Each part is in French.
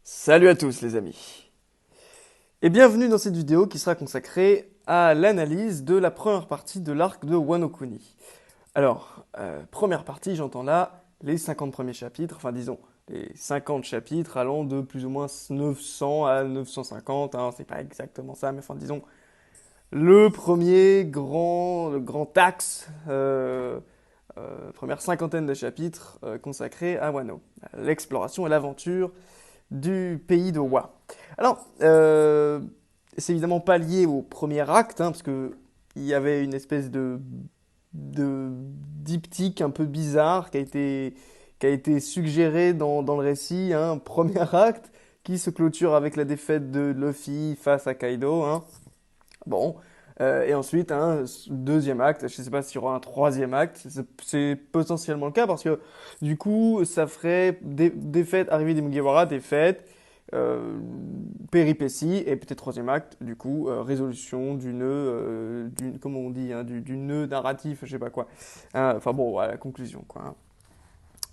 Salut à tous les amis et bienvenue dans cette vidéo qui sera consacrée à l'analyse de la première partie de l'arc de Wano Kuni. Alors, première partie, j'entends là les 50 premiers chapitres, enfin disons les 50 chapitres allant de plus ou moins 900 à 950, hein, c'est pas exactement ça, mais enfin disons le premier le grand axe, première cinquantaine de chapitres consacrés à Wano, à l'exploration et l'aventure du pays de Wa. Alors, c'est évidemment pas lié au premier acte, hein, parce que il y avait une espèce de diptyque un peu bizarre qui a été suggéré dans le récit, hein, premier acte, qui se clôture avec la défaite de Luffy face à Kaido. Hein. Bon. Et ensuite, un deuxième acte, je ne sais pas s'il y aura un troisième acte, c'est potentiellement le cas parce que du coup, ça ferait défaite, arrivée des Mugiwara, défaite, euh, péripéties, et peut-être troisième acte, du coup, résolution du nœud, comment on dit, hein, du nœud narratif, je sais pas quoi. Enfin bon, voilà, la conclusion, quoi. Hein.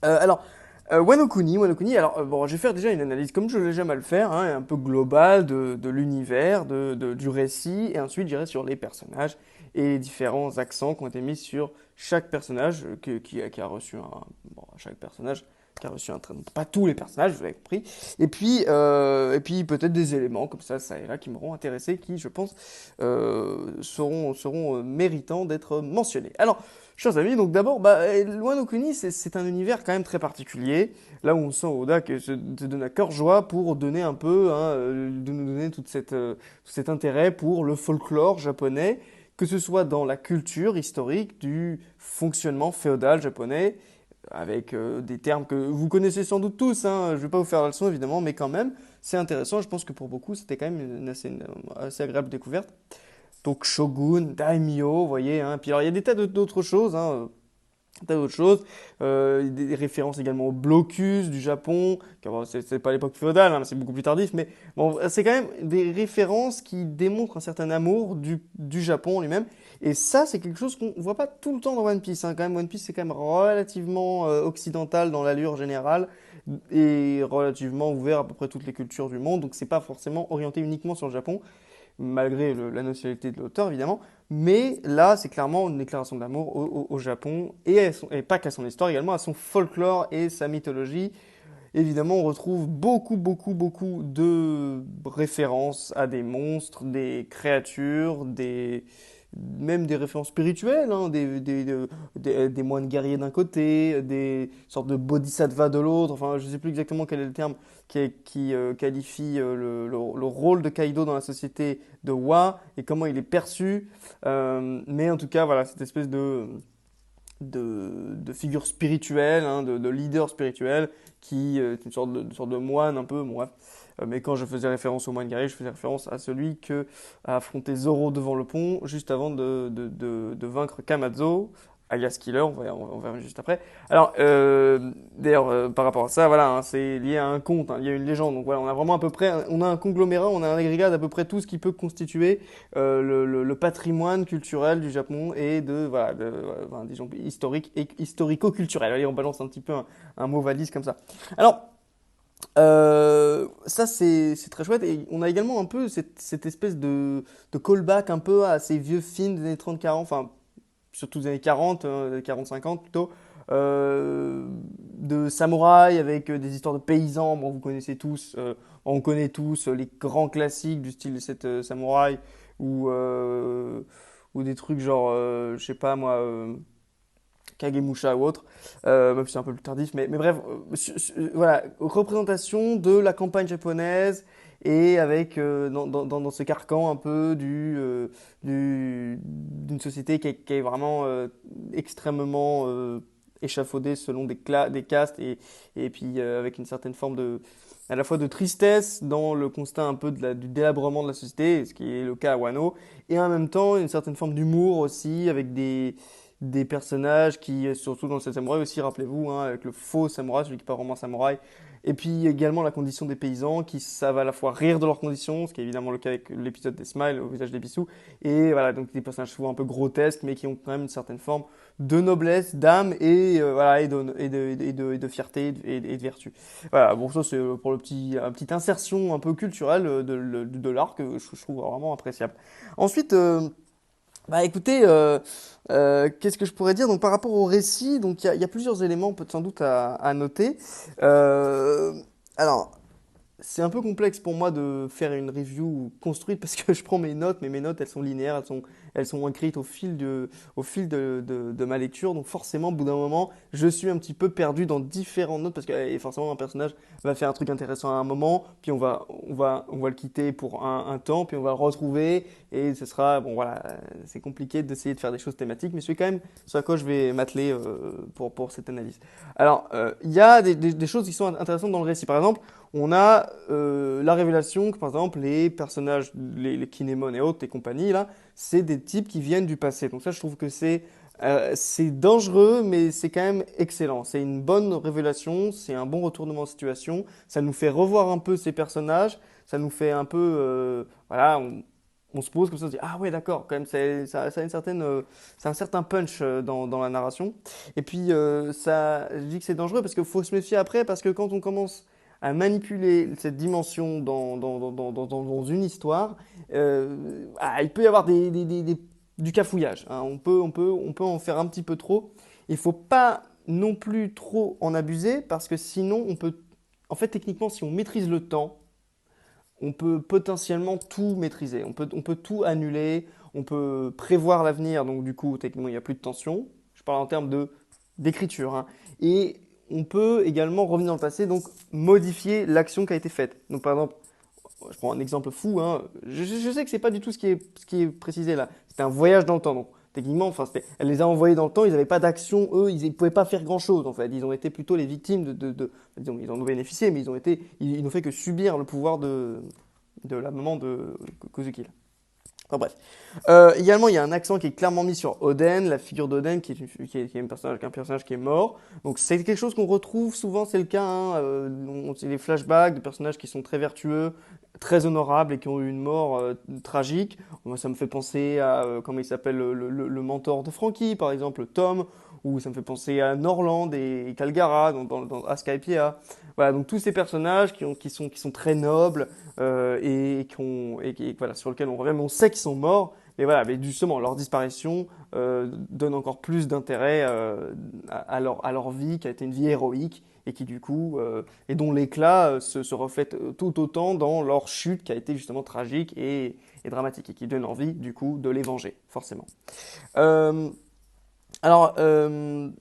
Alors, Wano Kuni, alors bon, je vais faire déjà une analyse comme je l'ai jamais à le faire, hein, un peu globale de l'univers, du récit, et ensuite j'irai sur les personnages et les différents accents qui ont été mis sur chaque personnage qui a reçu un. Bon, chaque personnage qui a reçu un trait. Donc, pas tous les personnages, vous l'avez compris. Et puis peut-être des éléments comme ça et là, qui m'auront intéressé, qui, je pense, seront méritants d'être mentionnés. Alors, chers amis, donc d'abord, Wano Kuni, c'est un univers quand même très particulier. Là où on sent Oda que se donne à cœur joie pour donner un peu, hein, de nous donner tout cet intérêt pour le folklore japonais, que ce soit dans la culture historique du fonctionnement féodal japonais, avec des termes que vous connaissez sans doute tous. Hein, je ne vais pas vous faire la leçon évidemment, mais quand même, c'est intéressant. Je pense que pour beaucoup, c'était quand même une assez agréable découverte. Donc Shogun, Daimyo, vous voyez. Hein. Puis alors il y a des tas d'autres choses, hein, des tas d'autres choses. Des références également au blocus du Japon. Bon, c'est pas l'époque féodale, hein, c'est beaucoup plus tardif, mais bon, c'est quand même des références qui démontrent un certain amour du Japon lui-même. Et ça, c'est quelque chose qu'on voit pas tout le temps dans One Piece. Hein. Quand même, One Piece, c'est quand même relativement occidental dans l'allure générale et relativement ouvert à peu près toutes les cultures du monde. Donc, c'est pas forcément orienté uniquement sur le Japon malgré la nationalité de l'auteur évidemment, mais là c'est clairement une déclaration d'amour au Japon et pas qu'à son histoire, également à son folklore et sa mythologie. Évidemment, on retrouve beaucoup de références à des monstres, des créatures, même des références spirituelles, hein, des moines guerriers d'un côté, des sortes de bodhisattvas de l'autre. Enfin, je ne sais plus exactement quel est le terme qui qualifie le rôle de Kaido dans la société de Wa et comment il est perçu. Mais en tout cas, voilà, cette espèce de figure spirituelle, hein, de leader spirituel, qui est une sorte de moine un peu, bon, bref. Mais quand je faisais référence au moine guerrier, je faisais référence à celui que a affronté Zoro devant le pont, juste avant de vaincre Kamazo, alias Killer, on verra juste après. Alors, d'ailleurs, par rapport à ça, voilà, hein, c'est lié à un conte, hein, il y a une légende, donc voilà, on a vraiment à peu près, on a un conglomérat, on a un agrégat d'à peu près tout ce qui peut constituer le patrimoine culturel du Japon et voilà, enfin, disons, historique et historico-culturel. Allez, on balance un petit peu un mot valise comme ça. Alors, ça c'est très chouette et on a également un peu cette espèce de callback un peu à ces vieux films des années 30-40, enfin surtout des années 40, 40-50 plutôt, de samouraïs avec des histoires de paysans. Bon, vous connaissez tous, on connaît tous les grands classiques du style de cette samouraï ou des trucs genre, je sais pas moi, Kagemusha ou autre, même si c'est un peu plus tardif, mais bref, voilà, représentation de la campagne japonaise et avec dans ce carcan un peu d'une société qui est vraiment extrêmement échafaudée selon des castes et puis avec une certaine forme à la fois de tristesse dans le constat un peu du délabrement de la société, ce qui est le cas à Wano, et en même temps une certaine forme d'humour aussi avec des personnages qui, surtout dans le 7 samouraï aussi, rappelez-vous, hein, avec le faux samouraï, celui qui n'est pas vraiment un samouraï, et puis également la condition des paysans qui savent à la fois rire de leurs conditions, ce qui est évidemment le cas avec l'épisode des Smiles au visage des Bissous, et voilà, donc des personnages souvent un peu grotesques, mais qui ont quand même une certaine forme de noblesse, d'âme, et, voilà, et de fierté et de vertu. Voilà, bon, ça c'est pour une petite insertion un peu culturelle de l'art que je trouve vraiment appréciable. Ensuite, bah écoutez, qu'est-ce que je pourrais dire? Donc par rapport au récit, donc il y a plusieurs éléments peut sans doute à noter. Euh, alors, c'est un peu complexe pour moi de faire une review construite parce que je prends mes notes, mais mes notes elles sont linéaires, elles sont écrites au fil de ma lecture. Donc forcément, au bout d'un moment, je suis un petit peu perdu dans différentes notes parce que et forcément un personnage va faire un truc intéressant à un moment, puis on va le quitter pour un temps, puis on va le retrouver et ce sera bon voilà, c'est compliqué d'essayer de faire des choses thématiques, mais c'est quand même sur à quoi je vais m'atteler pour cette analyse. Alors, il y a des choses qui sont intéressantes dans le récit. Par exemple, on a la révélation que, par exemple, les personnages, les Kinemon et autres et compagnie, là, c'est des types qui viennent du passé. Donc ça, je trouve que c'est dangereux, mais c'est quand même excellent. C'est une bonne révélation, c'est un bon retournement de situation. Ça nous fait revoir un peu ces personnages, ça nous fait un peu, voilà, on se pose comme ça, on se dit, ah ouais, d'accord, quand même, ça a ça a un certain punch dans la narration. Et puis, je dis que c'est dangereux parce qu'il faut se méfier après, parce que quand on commence à manipuler cette dimension dans une histoire, il peut y avoir du cafouillage, hein. On peut en faire un petit peu trop. Il ne faut pas non plus trop en abuser parce que sinon, en fait, techniquement, si on maîtrise le temps, on peut potentiellement tout maîtriser. On peut tout annuler, on peut prévoir l'avenir, donc du coup, techniquement, il n'y a plus de tension. Je parle en termes d'écriture, hein. Et on peut également revenir dans le passé, donc modifier l'action qui a été faite. Donc par exemple, je prends un exemple fou, hein. Je sais que c'est pas du tout ce qui est précisé là. C'était un voyage dans le temps. Donc techniquement, enfin, elle les a envoyés dans le temps. Ils n'avaient pas d'action. Eux, ils ne pouvaient pas faire grand-chose en fait. Ils ont été plutôt les victimes disons, ils en ont bénéficié, mais ils n'ont fait que subir le pouvoir de la maman de Kozuki, là. Enfin bref. Également, il y a un accent qui est clairement mis sur Oden, la figure d'Oden, qui est un personnage qui est mort. Donc c'est quelque chose qu'on retrouve souvent, c'est le cas, hein. C'est des flashbacks de personnages qui sont très vertueux, très honorables et qui ont eu une mort tragique. Moi, ça me fait penser à, comment il s'appelle, le mentor de Frankie, par exemple, Tom, ou ça me fait penser à Norland et Calgara dans Asuka et Pia. Voilà, donc tous ces personnages qui sont très nobles voilà, sur lesquels on revient, mais on sait qu'ils sont morts. Mais voilà, mais justement, leur disparition donne encore plus d'intérêt à leur vie, qui a été une vie héroïque, et qui du coup, et dont l'éclat se reflète tout autant dans leur chute, qui a été justement tragique et dramatique, et qui donne envie du coup de les venger, forcément. Euh, alors, ce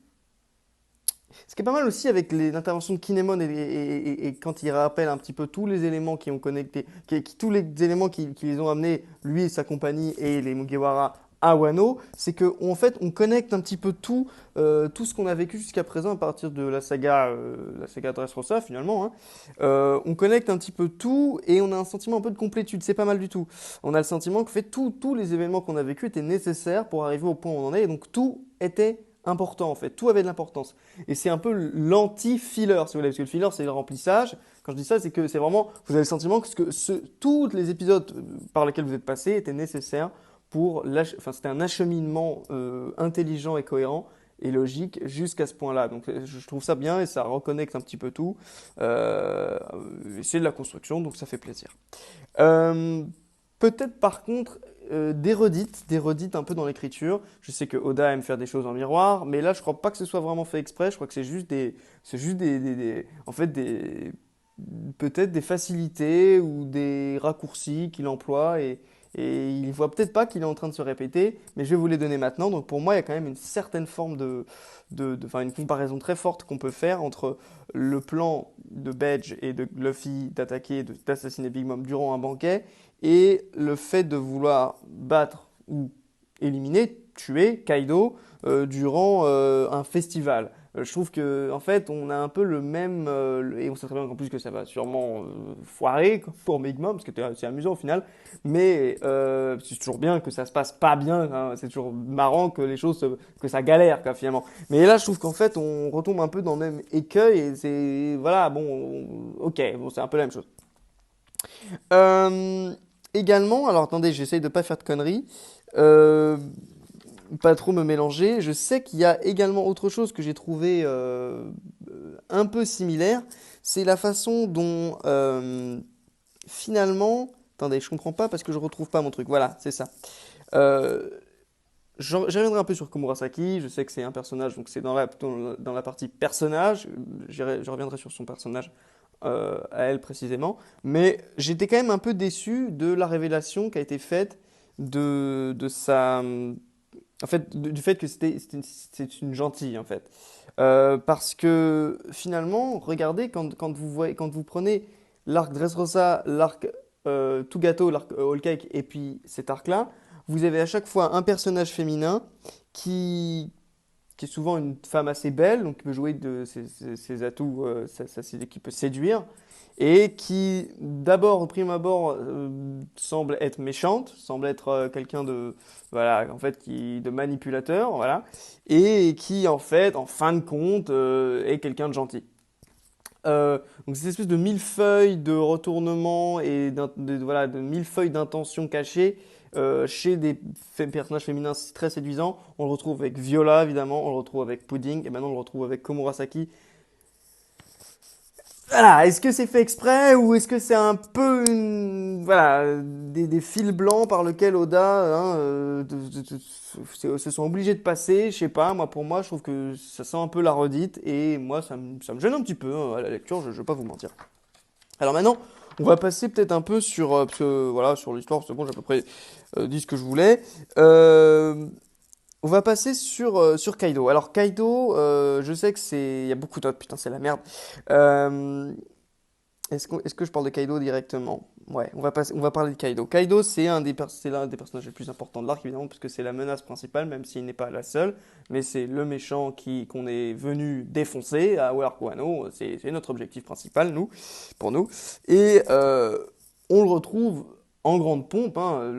qui est pas mal aussi avec l'intervention de Kinemon et quand il rappelle un petit peu tous les éléments qui ont connecté, tous les éléments qui les ont amenés, lui et sa compagnie et les Mugiwara à Wano, c'est qu'en fait on connecte un petit peu tout ce qu'on a vécu jusqu'à présent à partir de la saga Dressrosa finalement, hein. On connecte un petit peu tout et on a un sentiment un peu de complétude, c'est pas mal du tout. On a le sentiment que fait tous les événements qu'on a vécu étaient nécessaires pour arriver au point où on en est, et donc tout était important en fait, tout avait de l'importance. Et c'est un peu l'anti-filler, si vous voulez, parce que le filler, c'est le remplissage. Quand je dis ça, c'est que c'est vraiment, vous avez le sentiment que tous les épisodes par lesquels vous êtes passé étaient nécessaires enfin, c'était un acheminement intelligent et cohérent et logique jusqu'à ce point-là. Donc je trouve ça bien et ça reconnecte un petit peu tout. Euh, c'est de la construction, donc ça fait plaisir. Euh, Peut-être par contre des redites un peu dans l'écriture. Je sais que Oda aime faire des choses en miroir, mais là je crois pas que ce soit vraiment fait exprès. Je crois que en fait peut-être des facilités ou des raccourcis qu'il emploie et il voit peut-être pas qu'il est en train de se répéter, mais je vais vous les donner maintenant. Donc pour moi, il y a quand même une certaine forme enfin une comparaison très forte qu'on peut faire entre le plan de Bedge et de Luffy d'attaquer, d'assassiner Big Mom durant un banquet et le fait de vouloir battre ou éliminer, tuer Kaido durant un festival. Je trouve que en fait, on a un peu le même et on sait très bien qu'en plus que ça va sûrement foirer pour Megma parce que c'est amusant au final, mais c'est toujours bien que ça se passe pas bien, hein. C'est toujours marrant que les choses que ça galère quoi, finalement. Mais là, je trouve qu'en fait, on retombe un peu dans le même écueil et c'est voilà, bon, ok, bon, c'est un peu la même chose. Euh, Également, alors attendez, j'essaye de pas faire de conneries. Euh, Pas trop me mélanger. Je sais qu'il y a également autre chose que j'ai trouvé un peu similaire. C'est la façon dont finalement. Attendez, je comprends pas parce que je retrouve pas mon truc. Voilà, c'est ça. Euh, j'y reviendrai un peu sur Komurasaki. Je sais que c'est un personnage, donc c'est dans la partie personnage. Je reviendrai sur son personnage à elle précisément. Mais j'étais quand même un peu déçu de la révélation qui a été faite de sa en fait, du fait que c'est une gentille, en fait. Parce que finalement, regardez, quand vous prenez l'arc Dressrosa, l'arc Tugato, l'arc Whole Cake, et puis cet arc-là, vous avez à chaque fois un personnage féminin qui, qui est souvent une femme assez belle, donc qui peut jouer de ses atouts, qui peut séduire, et qui d'abord, au prime abord, semble être méchante, semble être quelqu'un de, voilà, en fait, de manipulateur, voilà, et qui en fait, en fin de compte, est quelqu'un de gentil. Donc cette espèce de millefeuille de retournement et voilà, de millefeuille d'intentions cachées chez des personnages féminins très séduisants. On le retrouve avec Viola, évidemment, on le retrouve avec Pudding, et maintenant on le retrouve avec Komurasaki. Voilà, est-ce que c'est fait exprès ou est-ce que c'est un peu voilà, des fils blancs par lesquels Oda hein, se sont obligés de passer? Je sais pas, moi pour moi je trouve que ça sent un peu la redite et moi ça me gêne un petit peu hein, à la lecture, je vais pas vous mentir. Alors maintenant, on va passer peut-être un peu sur, parce que, voilà, sur l'histoire, c'est bon, j'ai à peu près dit ce que je voulais. Euh, on va passer sur Kaido. Alors Kaido, je sais que c'est... Il y a beaucoup d'autres, putain, c'est la merde. Euh, est-ce que je parle de Kaido directement? Ouais, on va parler de Kaido. Kaido, c'est l'un des personnages les plus importants de l'arc, évidemment, parce que c'est la menace principale, même s'il n'est pas la seule. Mais c'est le méchant qu'on est venu défoncer à Wano Wano. C'est notre objectif principal, pour nous. Et on le retrouve en grande pompe. Hein,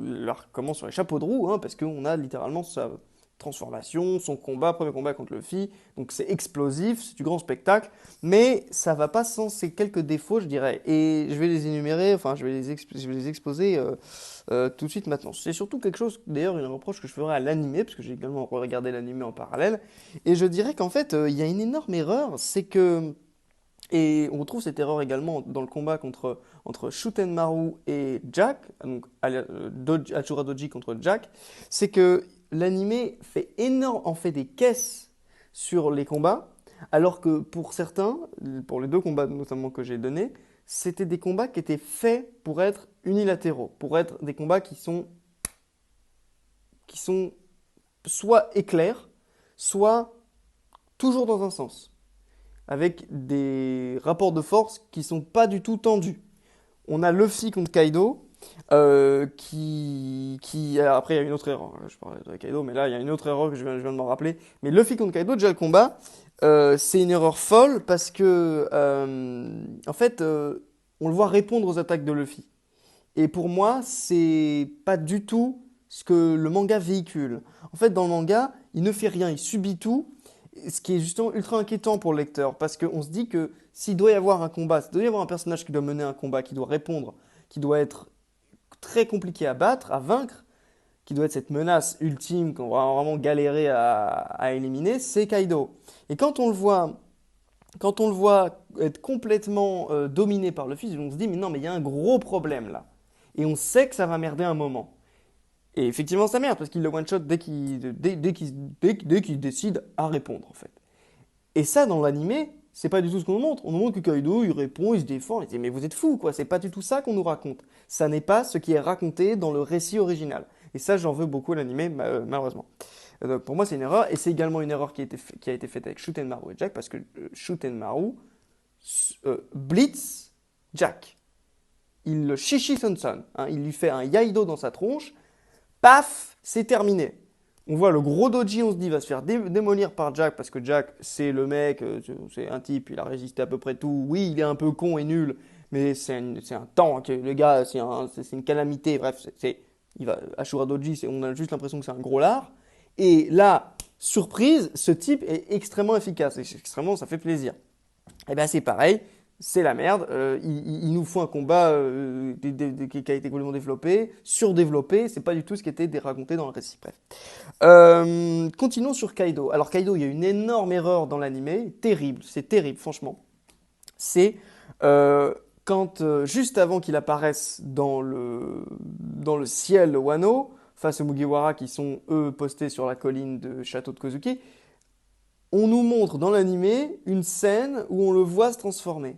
l'arc commence sur les chapeaux de roue, hein, parce qu'on a littéralement sa transformation, son combat, premier combat contre Luffy. Donc c'est explosif, c'est du grand spectacle mais ça va pas sans ces quelques défauts, je dirais. Et je vais les énumérer, enfin, je vais les exposer tout de suite maintenant. C'est surtout quelque chose, d'ailleurs, une reproche que je ferai à l'animé, parce que j'ai également regardé l'animé en parallèle. Et je dirais qu'en fait, il y a une énorme erreur, c'est que. Et on retrouve cette erreur également dans le combat entre Shutenmaru et Jack, donc Hachura Doji contre Jack, c'est que l'animé en fait des caisses sur les combats, alors que pour certains, pour les deux combats notamment que j'ai donnés, c'était des combats qui étaient faits pour être unilatéraux, pour être des combats qui sont soit éclairs, soit toujours dans un sens, avec des rapports de force qui sont pas du tout tendus. On a Luffy contre Kaido, après il y a une autre erreur, je parlais de Kaido, mais là il y a une autre erreur que je viens de m'en rappeler. Mais Luffy contre Kaido, déjà le combat, c'est une erreur folle parce que, en fait, on le voit répondre aux attaques de Luffy. Et pour moi, c'est pas du tout ce que le manga véhicule. En fait, dans le manga, il ne fait rien, il subit tout, ce qui est justement ultra inquiétant pour le lecteur, parce qu'on se dit que s'il doit y avoir un combat, s'il doit y avoir un personnage qui doit mener un combat, qui doit répondre, qui doit être très compliqué à battre, à vaincre, qui doit être cette menace ultime qu'on va vraiment galérer à éliminer, c'est Kaido. Et quand on le voit être complètement dominé par Luffy, on se dit mais non mais il y a un gros problème là. Et on sait que ça va merder un moment. Et effectivement ça merde parce qu'il le one-shot dès qu'il décide à répondre en fait. Et ça dans l'animé, c'est pas du tout ce qu'on nous montre. On nous montre que Kaido il répond, il se défend, il dit mais vous êtes fous quoi, c'est pas du tout ça qu'on nous raconte. Ça n'est pas ce qui est raconté dans le récit original. Et ça j'en veux beaucoup à l'animé malheureusement. Donc, pour moi, c'est une erreur, et c'est également une erreur qui a été faite avec Shutenmaru et Jack, parce que Shutenmaru blitz Jack. Il le chichi son son, hein, il lui fait un yaido dans sa tronche, paf, c'est terminé. On voit le gros Doji, on se dit, il va se faire démolir par Jack, parce que Jack, c'est le mec, c'est un type, il a résisté à peu près tout. Oui, il est un peu con et nul, mais c'est un tank, le gars, c'est une calamité. Bref, il va, Ashura Doji, on a juste l'impression que c'est un gros lard. Et là, surprise, ce type est extrêmement efficace, et extrêmement, ça fait plaisir. Et bien c'est pareil, c'est la merde. Il nous faut un combat qui a été complètement développé, surdéveloppé. C'est pas du tout ce qui était raconté dans le récit. Bref. Continuons sur Kaido. Alors Kaido, il y a une énorme erreur dans l'animé, terrible, c'est terrible, franchement. C'est quand, juste avant qu'il apparaisse dans le ciel Wano, face aux Mugiwara qui sont eux postés sur la colline de Château de Kozuki, on nous montre dans l'animé une scène où on le voit se transformer.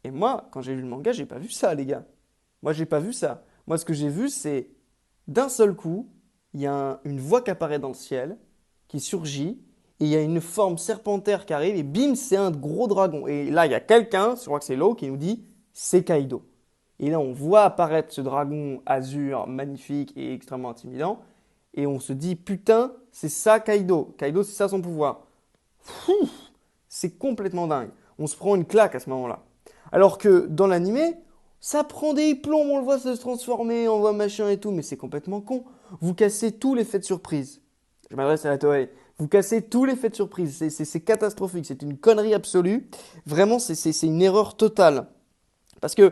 Et moi, quand j'ai lu le manga, j'ai pas vu ça, les gars. Moi, j'ai pas vu ça. Moi, ce que j'ai vu, c'est d'un seul coup, il y a une voix qui apparaît dans le ciel, qui surgit, et il y a une forme serpentaire qui arrive, et bim, c'est un gros dragon. Et là, il y a quelqu'un, je crois que c'est Law, qui nous dit c'est Kaido. Et là, on voit apparaître ce dragon azur magnifique et extrêmement intimidant, et on se dit putain, c'est ça Kaido. Kaido, c'est ça son pouvoir. C'est complètement dingue. On se prend une claque à ce moment-là. Alors que dans l'animé, ça prend des plombs, on le voit se transformer, on voit machin et tout, mais c'est complètement con. Vous cassez tous les faits de surprise. Je m'adresse à la Toei. Vous cassez tous les faits de surprise. C'est catastrophique, c'est une connerie absolue. Vraiment, c'est une erreur totale. Parce que,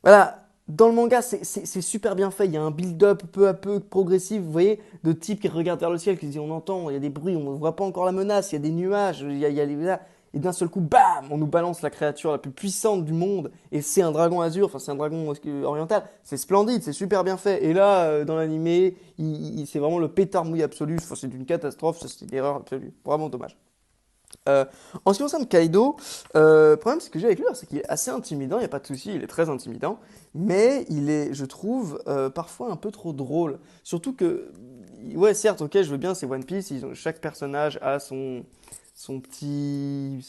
voilà, dans le manga, c'est super bien fait. Il y a un build-up peu à peu progressif, vous voyez, de type qui regarde vers le ciel, qui se dit on entend, il y a des bruits, on ne voit pas encore la menace, il y a des nuages, il y a et d'un seul coup, bam, on nous balance la créature la plus puissante du monde, et c'est un dragon azur, enfin c'est un dragon oriental, c'est splendide, c'est super bien fait. Et là, dans l'animé, c'est vraiment le pétard mouillé absolu, enfin, c'est une catastrophe, c'est une erreur absolue, vraiment dommage. Euh, En ce qui concerne Kaido, le problème c'est que j'ai avec lui, c'est qu'il est assez intimidant, il n'y a pas de souci, il est très intimidant, mais il est, je trouve, parfois un peu trop drôle. Surtout que, ouais, certes, ok, je veux bien, c'est One Piece, chaque personnage a son petit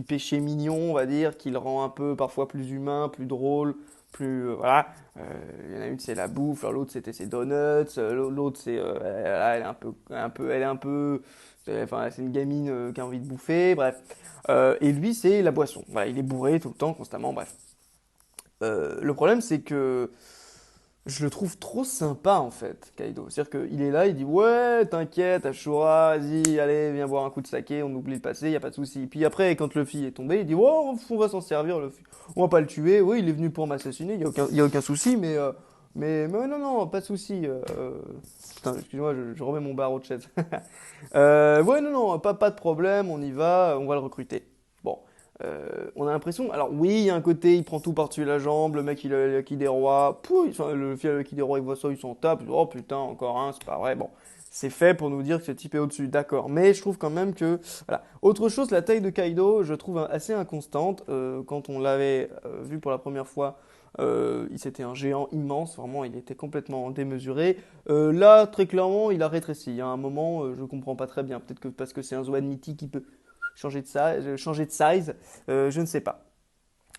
péché mignon, on va dire, qui le rend un peu parfois plus humain, plus drôle, plus, voilà. Il y en a une, c'est la bouffe, l'autre, c'était ses donuts, l'autre, c'est, elle est elle est un peu, enfin, c'est une gamine qui a envie de bouffer, bref. Et lui, c'est la boisson. Voilà, il est bourré tout le temps, constamment, bref. Le problème, c'est que je le trouve trop sympa en fait, Kaido. C'est-à-dire qu'il est là, il dit ouais, t'inquiète, Ashura, vas-y, allez, viens boire un coup de saké, on oublie le passé, y a pas de souci. Puis après, quand Luffy est tombé, il dit ouais, on va s'en servir, Luffy. On va pas le tuer, oui, il est venu pour m'assassiner, y a aucun souci, mais non, non, pas de souci. Putain, excuse-moi, je remets mon barreau de chaise. Ouais, non, non, pas de problème, on y va, on va le recruter. Bon. On a l'impression, alors oui, il y a un côté, il prend tout par-dessus la jambe, le mec il a le qui des rois, enfin, le fier qui des rois, il voit ça, il s'en tape, il dit, oh putain, encore un, c'est pas vrai, bon, c'est fait pour nous dire que ce type est au-dessus, d'accord, mais je trouve quand même que, voilà. Autre chose, la taille de Kaido, je trouve assez inconstante. Quand on l'avait vu pour la première fois, c'était un géant immense, vraiment, il était complètement démesuré. Là, très clairement, il a rétréci. Il y a un moment, je comprends pas très bien, peut-être que parce que c'est un Zoan mythique qui peut changer de size, je ne sais pas.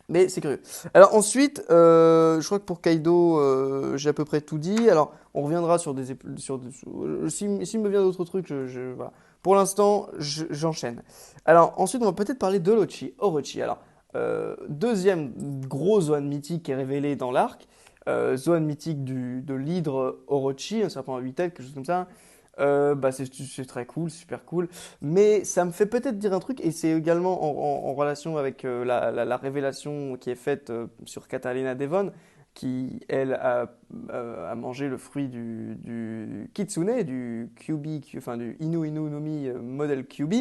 Mais c'est curieux. Alors ensuite, je crois que pour Kaido, j'ai à peu près tout dit. Alors, on reviendra sur s'il me vient d'autres trucs, voilà. Pour l'instant, j'enchaîne. Alors ensuite, on va peut-être parler de Orochi. Alors, deuxième gros Zoan mythique qui est révélé dans l'arc. Zoan mythique de l'hydre Orochi, un serpent à 8 têtes, quelque chose comme ça. Bah c'est très cool, super cool. Mais ça me fait peut-être dire un truc, et c'est également en relation avec la révélation qui est faite sur Catalina Devon, qui, elle, a mangé le fruit du Kitsune, du QB, enfin du Inu Inu no Mi modèle QB.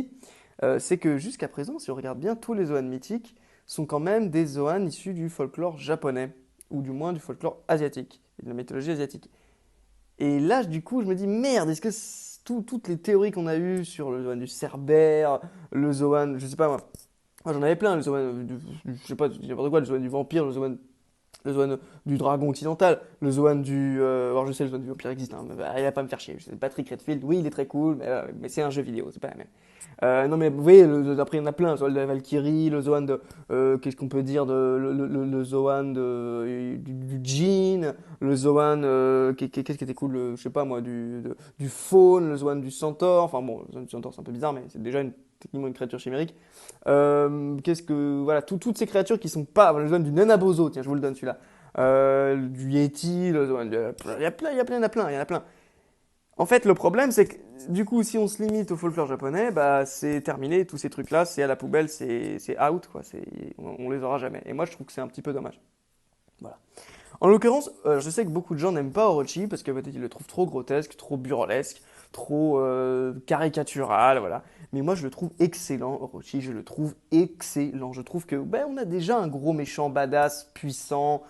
C'est que jusqu'à présent, si on regarde bien, tous les Zoan mythiques sont quand même des Zoan issus du folklore japonais, ou du moins du folklore asiatique, et de la mythologie asiatique. Et là, du coup, je me dis, merde, est-ce que toutes les théories qu'on a eues sur le Zoan du Cerbère, le Zoan, je sais pas moi, j'en avais plein, le Zoan, je sais pas, n'importe quoi, le Zoan du vampire, le Zoan Le Zoan du dragon occidental, le Zoan du... alors je sais, le Zoan du vampire existe, hein, mais, bah, il va pas me faire chier. C'est Patrick Redfield, oui, il est très cool, mais c'est un jeu vidéo, c'est pas la même. Non mais vous voyez, après il y en a plein, le Zoan de la Valkyrie, le Zoan de... qu'est-ce qu'on peut dire de... Le Zoan du Djinn, le Zoan... qu'est-ce qui était cool, je sais pas moi, du Faune, le Zoan du Centaure, enfin bon, le Zoan du Centaure c'est un peu bizarre, mais c'est déjà techniquement une créature chimérique. Qu'est-ce que... Voilà, toutes ces créatures qui sont pas... Le Zoan du Nanabozo, tiens, je vous le donne celui-là. Du Yeti, le Zoan il y a plein, il y a plein, il y en a plein, il y en a plein. En fait, le problème, c'est que du coup, si on se limite au folklore japonais, bah, c'est terminé, tous ces trucs-là, c'est à la poubelle, c'est out, quoi. On les aura jamais. Et moi, je trouve que c'est un petit peu dommage. Voilà. En l'occurrence, je sais que beaucoup de gens n'aiment pas Orochi parce que peut-être ils le trouvent trop grotesque, trop burlesque, trop caricatural, voilà. Mais moi, je le trouve excellent, Orochi, je le trouve excellent. Je trouve que ben, on a déjà un gros méchant badass, puissant,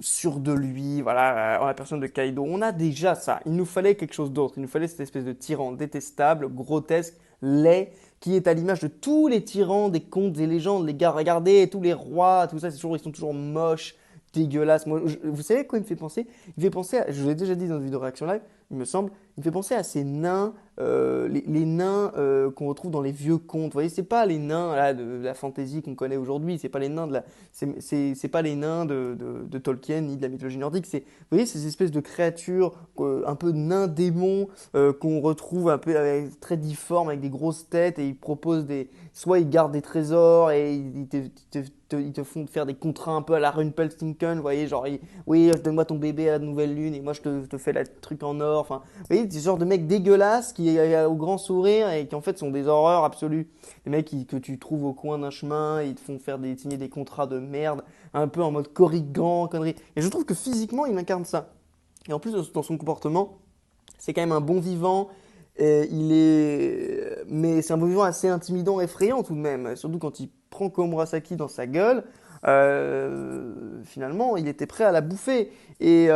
sûr de lui, voilà, en la personne de Kaido. On a déjà ça. Il nous fallait quelque chose d'autre. Il nous fallait cette espèce de tyran détestable, grotesque, laid, qui est à l'image de tous les tyrans des contes et légendes. Les gars, regardez, tous les rois, tout ça, ils sont toujours moches, dégueulasses. Moi, vous savez à quoi il me fait penser? Il me fait penser à, je vous l'ai déjà dit dans une vidéo réaction live, il me semble, il me fait penser à ces nains, les nains qu'on retrouve dans les vieux contes. Vous voyez, c'est pas les nains là, de la fantasy qu'on connaît aujourd'hui, c'est pas les nains c'est pas les nains de Tolkien ni de la mythologie nordique. Vous voyez, ces espèces de créatures, un peu nains démons qu'on retrouve un peu très difformes avec des grosses têtes et ils proposent soit ils gardent des trésors et ils te font faire des contrats un peu à la Rumpelstiltskin, vous voyez, genre oui, donne-moi ton bébé à la nouvelle lune et moi je te fais le truc en or. Enfin, vous voyez, ce genre de mecs dégueulasses qui au grand sourire et qui en fait sont des horreurs absolues. Des mecs que tu trouves au coin d'un chemin, et ils te font signer des contrats de merde, un peu en mode corrigan, connerie. Et je trouve que physiquement, il incarne ça. Et en plus, dans son comportement, c'est quand même un bon vivant. Mais c'est un bon vivant assez intimidant, effrayant tout de même. Surtout quand il prend Komurasaki dans sa gueule. Finalement, il était prêt à la bouffer. Et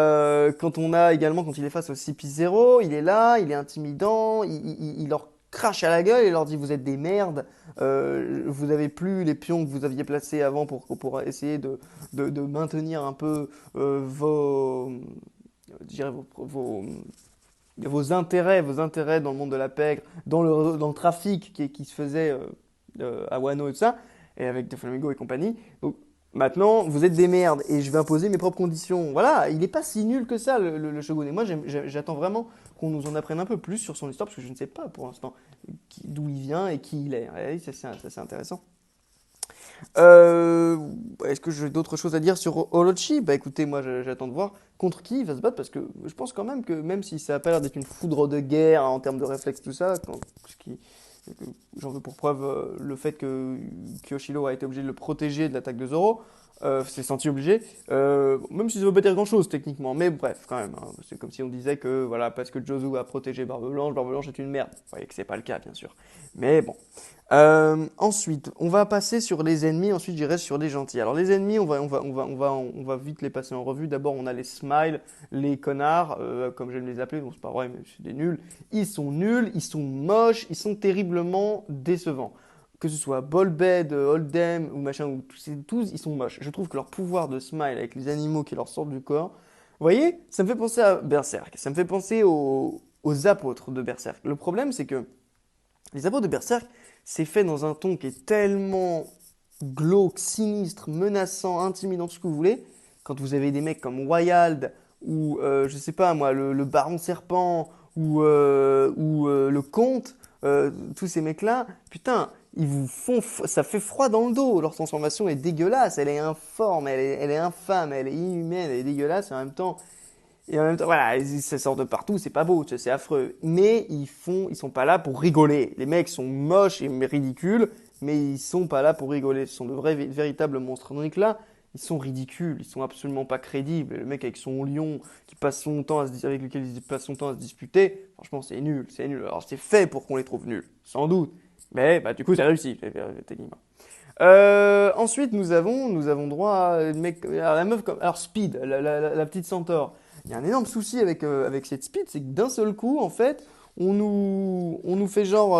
quand on a également, quand il est face au CP0, il est là, il est intimidant, il leur crache à la gueule et leur dit vous êtes des merdes, vous avez plus les pions que vous aviez placés avant pour essayer de maintenir un peu je dirais vos intérêts dans le monde de la pègre, dans le trafic qui se faisait à Wano et tout ça, et avec Doflamingo et compagnie. Donc maintenant, vous êtes des merdes et je vais imposer mes propres conditions. Voilà, il n'est pas si nul que ça, le Shogun. Et moi, j'attends vraiment qu'on nous en apprenne un peu plus sur son histoire, parce que je ne sais pas pour l'instant d'où il vient et qui il est. Ouais, ça, c'est intéressant. Euh, Est-ce que j'ai d'autres choses à dire sur Orochi? Bah écoutez, moi j'attends de voir contre qui il va se battre parce que je pense quand même que même si ça a pas l'air d'être une foudre de guerre en termes de réflexe, tout ça, ce qui, j'en veux pour preuve le fait que Kyoshiro a été obligé de le protéger de l'attaque de Zoro, s'est senti obligé, même si ça veut pas dire grand-chose techniquement, mais bref, quand même, hein, c'est comme si on disait que voilà, parce que Jozu a protégé Barbe Blanche est une merde. Vous voyez que c'est pas le cas, bien sûr. Mais bon. Ensuite, on va passer sur les ennemis, ensuite j'irai sur les gentils. Alors les ennemis, on va vite les passer en revue. D'abord, on a les smiles, les connards, comme j'aime les appeler, bon c'est pas vrai, mais c'est des nuls. Nuls, ils sont moches, ils sont terriblement décevants. Que ce soit Bolbed, Oldem ou machin, tous, ils sont moches. Je trouve que leur pouvoir de smile avec les animaux qui leur sortent du corps, vous voyez, ça me fait penser à Berserk, ça me fait penser aux apôtres de Berserk. Le problème, c'est que les apôtres de Berserk, c'est fait dans un ton qui est tellement glauque, sinistre, menaçant, intimidant, tout ce que vous voulez. Quand vous avez des mecs comme Wild ou je sais pas moi, le Baron Serpent ou le Comte, tous ces mecs-là, putain, ils vous font, ça fait froid dans le dos. Leur transformation est dégueulasse, elle est informe, elle est infâme, elle est inhumaine, elle est dégueulasse et en même temps, voilà, ça sort de partout, c'est pas beau, c'est affreux. Mais ils sont pas là pour rigoler. Les mecs sont moches et ridicules, mais ils sont pas là pour rigoler. Ce sont de vrais, véritables monstres. Donc là, ils sont ridicules, ils sont absolument pas crédibles. Le mec avec son lion qui passe son temps avec lequel il passe son temps à se disputer, franchement, c'est nul, c'est nul. Alors c'est fait pour qu'on les trouve nuls, sans doute. Mais bah du coup, c'est réussi, techniquement. Ensuite, nous avons droit à, la meuf comme, alors Speed, la petite centaure. Il y a un énorme souci avec cette Speed, c'est que d'un seul coup, en fait, on nous fait genre,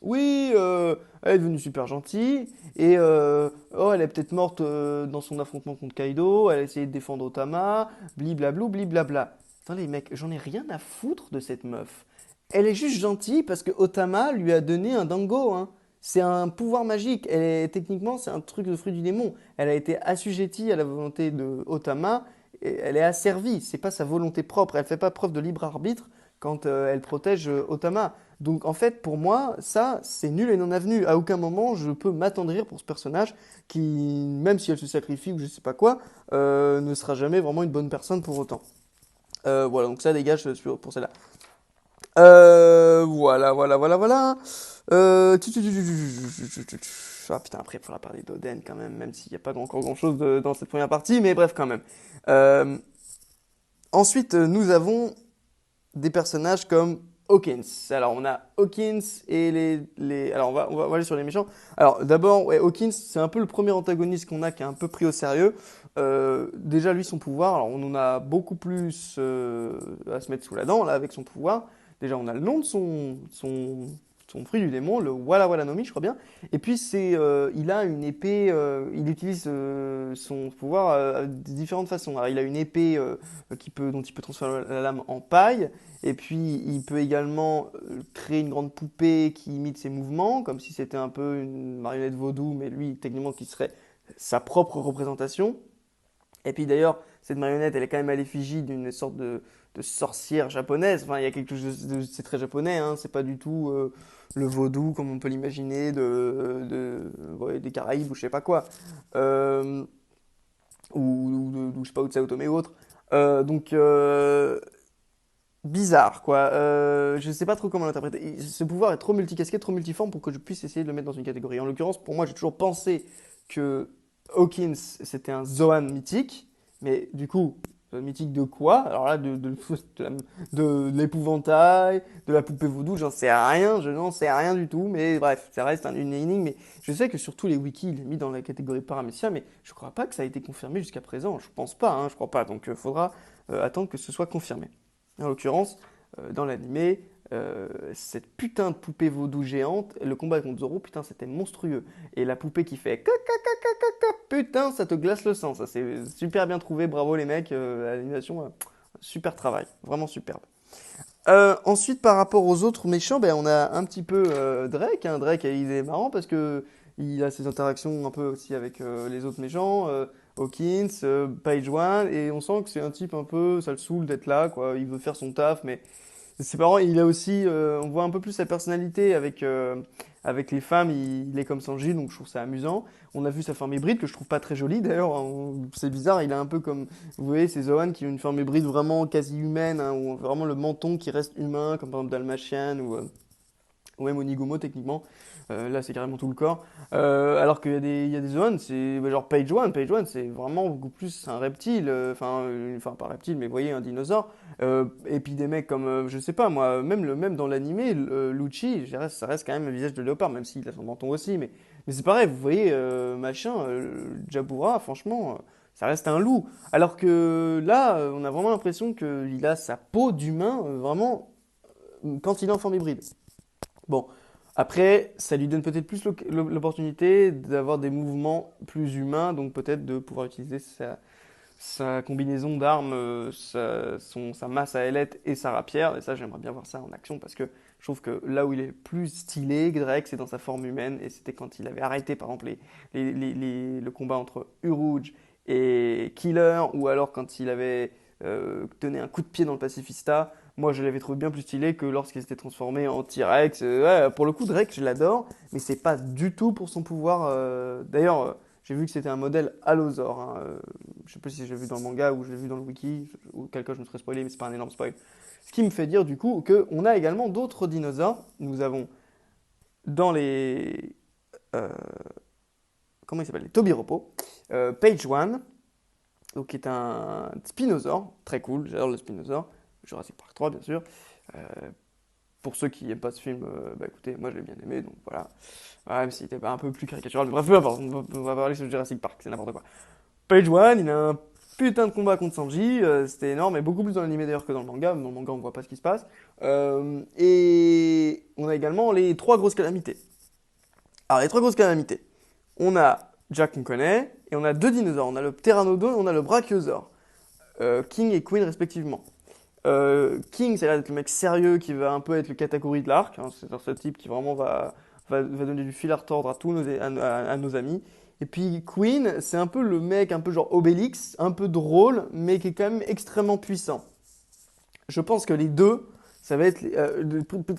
Oui, elle est devenue super gentille, et oh, elle est peut-être morte dans son affrontement contre Kaido, elle a essayé de défendre Otama, bliblablou, bliblabla. Attendez, mec, j'en ai rien à foutre de cette meuf. Elle est juste gentille parce que Otama lui a donné un dango, hein. C'est un pouvoir magique. Techniquement, c'est un truc de fruit du démon. Elle a été assujettie à la volonté de Otama, et elle est asservie. C'est pas sa volonté propre. Elle fait pas preuve de libre arbitre quand elle protège Otama. Donc en fait, pour moi, ça, c'est nul et non avenu. À aucun moment, je peux m'attendrir pour ce personnage qui, même si elle se sacrifie ou je sais pas quoi, ne sera jamais vraiment une bonne personne pour autant. Voilà, donc ça dégage pour celle-là. Voilà. Ah putain, après, il faudra parler d'Oden quand même, même s'il n'y a pas encore grand-chose dans cette première partie, mais bref, quand même. Euh, Ensuite, nous avons des personnages comme Hawkins. Alors, on a Hawkins et Alors, on va aller sur les méchants. Alors, d'abord, ouais, Hawkins, c'est un peu le premier antagoniste qu'on a qui est un peu pris au sérieux. Déjà, lui, son pouvoir, alors on en a beaucoup plus à se mettre sous la dent, là, avec son pouvoir. Déjà, on a le nom de son fruit du démon, le Wala Wala Nomi, je crois bien. Et puis, il a une épée, il utilise son pouvoir de différentes façons. Alors, il a une épée dont il peut transformer la lame en paille. Et puis, il peut également créer une grande poupée qui imite ses mouvements, comme si c'était un peu une marionnette vaudou, mais lui, techniquement, qui serait sa propre représentation. Et puis d'ailleurs, cette marionnette, elle est quand même à l'effigie d'une sorte de sorcière japonaise. Enfin, il y a quelque chose c'est très japonais, hein. C'est pas du tout le vaudou comme on peut l'imaginer ouais, des Caraïbes ou je sais pas quoi. Euh, je sais pas, ou de Sao Tomé ou autre. Donc, bizarre, quoi. Je sais pas trop comment l'interpréter. Ce pouvoir est trop multicasquette, trop multiforme pour que je puisse essayer de le mettre dans une catégorie. En l'occurrence, pour moi, j'ai toujours pensé que Hawkins, c'était un Zoan mythique. Mais du coup, mythique de quoi? Alors là, de l'épouvantail, de la poupée vaudou, j'en sais rien. Je n'en sais rien du tout. Mais bref, ça reste une énigme. Mais je sais que sur tous les wikis, il est mis dans la catégorie paramécia. Mais je crois pas que ça a été confirmé jusqu'à présent. Je pense pas, hein, je crois pas. Donc, il faudra attendre que ce soit confirmé. En l'occurrence, dans l'animé, cette putain de poupée vaudou géante, le combat contre Zoro, putain, c'était monstrueux. Et la poupée qui fait putain, ça te glace le sang. Ça, c'est super bien trouvé. Bravo les mecs, à l'animation, super travail, vraiment superbe. Ensuite, par rapport aux autres méchants, ben, on a un petit peu Drake, hein. Drake, il est marrant parce que il a ses interactions un peu aussi avec les autres méchants, Hawkins, Page One, et on sent que c'est un type un peu, ça le saoule d'être là, quoi. Il veut faire son taf, mais c'est marrant, il a aussi, on voit un peu plus sa personnalité avec les femmes, il est comme Sanji, donc je trouve ça amusant. On a vu sa forme hybride, que je trouve pas très jolie d'ailleurs, hein. C'est bizarre, il est un peu comme, vous voyez, ces Zoan qui ont une forme hybride vraiment quasi humaine, hein, où vraiment le menton qui reste humain, comme par exemple Dalmatian ou même Onigomo techniquement. Là, c'est carrément tout le corps. Alors qu'il y a des zones, c'est bah, genre Page One. Page One, c'est vraiment beaucoup plus un reptile. Enfin, pas reptile, mais vous voyez, un dinosaure. Et puis des mecs comme, je sais pas moi, même dans l'animé, Lucci, ça reste quand même un visage de léopard, même s'il a son menton aussi. Mais c'est pareil, vous voyez, Jabura, franchement, ça reste un loup. Alors que là, on a vraiment l'impression qu'il a sa peau d'humain, vraiment, quand il est en forme hybride. Bon, après, ça lui donne peut-être plus l'opportunité d'avoir des mouvements plus humains, donc peut-être de pouvoir utiliser sa combinaison d'armes, sa masse à ailette et sa rapière. Et ça, j'aimerais bien voir ça en action parce que je trouve que là où il est plus stylé, Drake, c'est dans sa forme humaine. Et c'était quand il avait arrêté, par exemple, le combat entre Uruj et Killer, ou alors quand il avait donné un coup de pied dans le pacifista. Moi, je l'avais trouvé bien plus stylé que lorsqu'il s'était transformé en T-Rex. Ouais, pour le coup, Drake, je l'adore, mais c'est pas du tout pour son pouvoir. D'ailleurs, j'ai vu que c'était un modèle Allosaur, hein. Je sais pas si je l'ai vu dans le manga ou je l'ai vu dans le wiki, ou quelque chose je me serais spoilé, mais c'est pas un énorme spoil. Ce qui me fait dire du coup qu'on a également d'autres dinosaures. Nous avons dans les. euh, comment il s'appelle? Les Tobiropo. Page One, donc qui est un spinosaure, très cool, j'adore le spinosaure. Jurassic Park 3, bien sûr. Euh, pour ceux qui n'aiment pas ce film, bah écoutez, moi je l'ai bien aimé, donc voilà. Ouais, même s'il était pas un peu plus caricatural. Mais bref, peu importe, on va parler sur Jurassic Park, c'est n'importe quoi. Page One, il a un Putain de combat contre Sanji, c'était énorme, et beaucoup plus dans l'anime d'ailleurs que dans le manga. Dans le manga, on voit pas ce qui se passe. Et on a également les trois grosses calamités. Alors, les trois grosses calamités. On a Jack qu'on connaît, et on a deux dinosaures. On a le Pteranodon et on a le Brachiosaure. King et Queen respectivement. King, c'est là le mec sérieux qui va un peu être le Katakuri de l'arc, hein. C'est ce type qui vraiment va donner du fil à retordre à tous à nos amis. Et puis Queen, c'est un peu le mec un peu genre Obélix, un peu drôle, mais qui est quand même extrêmement puissant. Je pense que les deux, ça va être.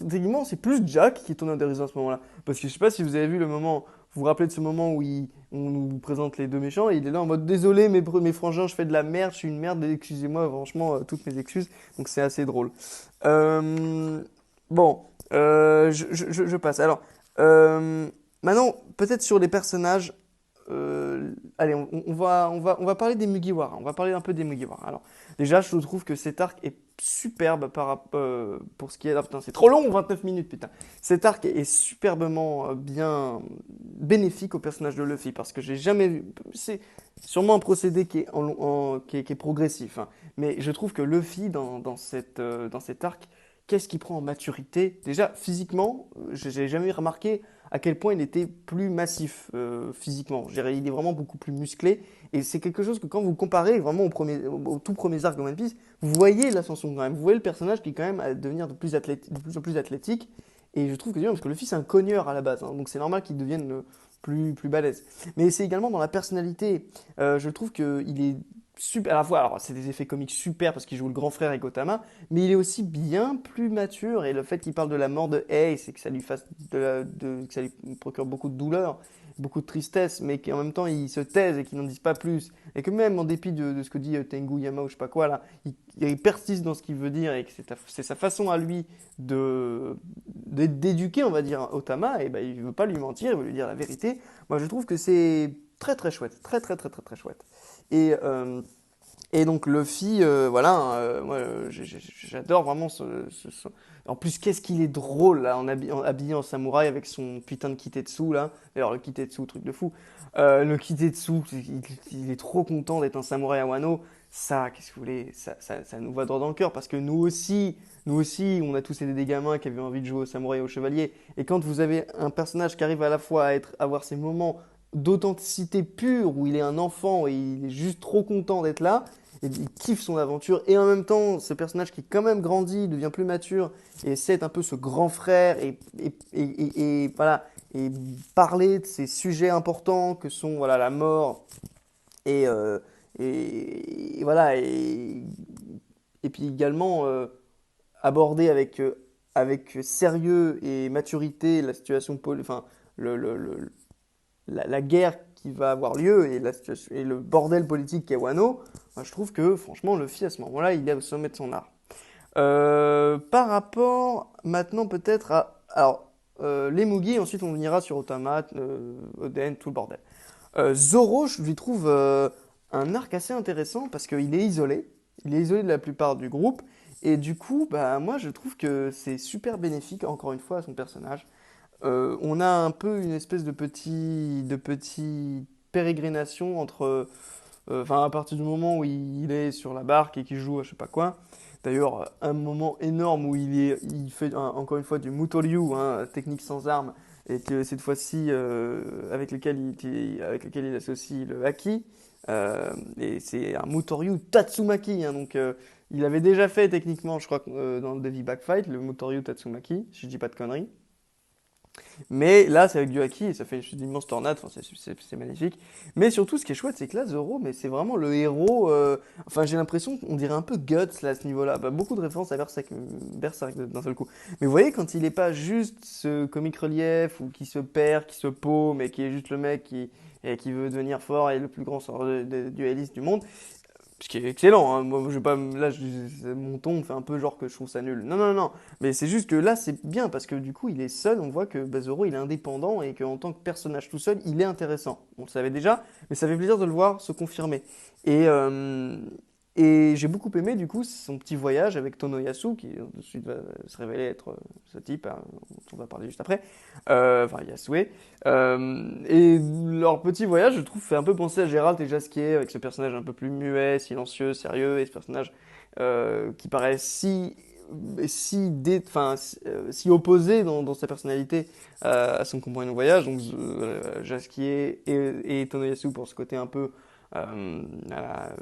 Techniquement, c'est plus Jack qui tourne intéressant à ce moment-là. Parce que je sais pas si vous avez vu le moment. Vous vous rappelez de ce moment où on nous présente les deux méchants et il est là en mode désolé mes frangins, je fais de la merde, je suis une merde, excusez-moi, franchement, toutes mes excuses. Donc c'est assez drôle. Euh, bon, je passe. Alors, maintenant, peut-être sur les personnages. Allez, on va parler des Mugiwara. On va parler un peu des Mugiwara. Alors, déjà, je trouve que cet arc est superbe pour ce qui est. Ah, putain, c'est trop long, 29 minutes, putain. Cet arc est superbement bien bénéfique au personnage de Luffy parce que j'ai jamais vu. C'est sûrement un procédé qui est, qui est progressif, hein. Mais je trouve que Luffy, dans cet arc, qu'est-ce qu'il prend en maturité? Déjà, physiquement, j'ai jamais remarqué à quel point il était plus massif physiquement. Je dirais, il est vraiment beaucoup plus musclé. Et c'est quelque chose que quand vous comparez vraiment au tout premier arc de One Piece, vous voyez l'ascension quand même. Vous voyez le personnage qui est quand même à devenir de plus en plus athlétique. Et je trouve que c'est bien parce que Luffy c'est un cogneur à la base, hein. Donc c'est normal qu'il devienne plus balèze. Mais c'est également dans la personnalité. Je trouve qu'il est super, à la fois, alors c'est des effets comiques super parce qu'il joue le grand frère et Gotama, mais il est aussi bien plus mature et le fait qu'il parle de la mort de Ace c'est que ça lui fasse que ça lui procure beaucoup de douleur, beaucoup de tristesse, mais qu'en même temps il se taise et qu'il n'en dise pas plus et que même en dépit de ce que dit Tengu Yama ou je sais pas quoi là, il persiste dans ce qu'il veut dire et que c'est sa façon à lui d'éduquer on va dire Otama et ben il veut pas lui mentir, il veut lui dire la vérité. Moi je trouve que c'est très très chouette, très chouette. Et, euh, et donc Luffy, voilà, hein, moi j'adore vraiment En plus, qu'est-ce qu'il est drôle là, habillé en samouraï avec son putain de kitetsu là. D'ailleurs, le kitetsu, truc de fou. Le kitetsu, il est trop content d'être un samouraï à Wano. Ça, qu'est-ce que vous voulez, ça nous va droit dans le cœur parce que nous aussi, on a tous été des gamins qui avaient envie de jouer au samouraï et au chevalier. Et quand vous avez un personnage qui arrive à la fois avoir ses moments d'authenticité pure où il est un enfant et il est juste trop content d'être là, et il kiffe son aventure et en même temps ce personnage qui quand même grandit, devient plus mature et essaie d'être un peu ce grand frère et voilà et parler de ces sujets importants que sont voilà la mort et voilà et puis également aborder avec sérieux et maturité la situation enfin le, la guerre qui va avoir lieu et le bordel politique qu'est Wano, moi, je trouve que franchement Luffy à ce moment-là il est au sommet de son art. Par rapport maintenant peut-être à alors les Mugi, ensuite on ira sur Otama, Oden, tout le bordel. Zoro, je lui trouve un arc assez intéressant parce qu'il est isolé. Il est isolé de la plupart du groupe. Et du coup, bah, moi je trouve que c'est super bénéfique, encore une fois, à son personnage. On a un peu une espèce de petit pérégrination entre, enfin à partir du moment où il est sur la barque et qu'il joue à je sais pas quoi. D'ailleurs, un moment énorme où il fait encore une fois du Mutoryu, hein, technique sans armes, et que cette fois-ci avec lequel il associe le haki. Et c'est un Mutoryu Tatsumaki, hein, donc il avait déjà fait techniquement, je crois, dans le Devi Backfight, le Mutoryu Tatsumaki, si je dis pas de conneries. Mais là, c'est avec du haki et ça fait une immense tornade, enfin, c'est magnifique. Mais surtout, ce qui est chouette, c'est que là, Zoro, mais c'est vraiment le héros. Enfin, j'ai l'impression qu'on dirait un peu Guts là, à ce niveau-là. Bah, beaucoup de références à Berserk d'un seul coup. Mais vous voyez, quand il n'est pas juste ce comic relief ou qui se perd, qui se paume et qui est juste le mec qui veut devenir fort et le plus grand sort de dueliste du monde, ce qui est excellent, hein. Moi, je vais pas, là, mon ton fait un peu genre que je trouve ça nul. Non, non, non. Mais c'est juste que là, c'est bien parce que du coup, il est seul. On voit que bah, Zoro, il est indépendant et qu'en tant que personnage tout seul, il est intéressant. On le savait déjà, mais ça fait plaisir de le voir se confirmer. Et, euh, Et j'ai beaucoup aimé du coup son petit voyage avec Tonoyasu, qui de suite va se révéler être ce type, hein, dont on va parler juste après, enfin Yasue. Et leur petit voyage, je trouve, fait un peu penser à Geralt et Jasquier, avec ce personnage un peu plus muet, silencieux, sérieux, et ce personnage qui paraît si opposé dans sa personnalité à son compagnon de voyage. Donc Jasquier et Tonoyasu pour ce côté un peu voilà,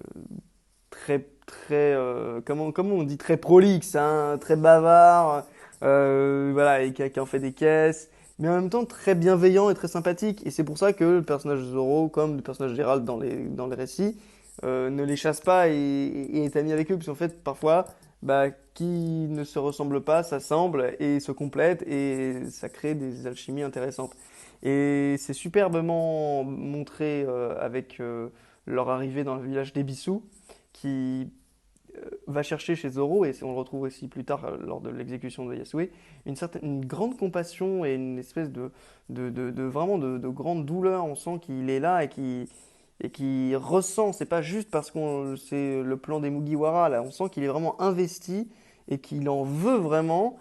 comment on dit, très prolixe, hein, très bavard, voilà, et qui en fait des caisses, mais en même temps très bienveillant et très sympathique. Et c'est pour ça que le personnage de Zoro, comme le personnage de Geralt dans les récits, ne les chasse pas et est ami avec eux, parce qu'en fait, parfois, bah, qui ne se ressemble pas s'assemble et se complète, et ça crée des alchimies intéressantes. Et c'est superbement montré avec leur arrivée dans le village d'Ebisu qui va chercher chez Zoro, et on le retrouve aussi plus tard lors de l'exécution de Yasue, une grande compassion et une espèce vraiment de grande douleur. On sent qu'il est là et qui ressent, c'est pas juste parce qu'on c'est le plan des Mugiwara, là, on sent qu'il est vraiment investi et qu'il en veut vraiment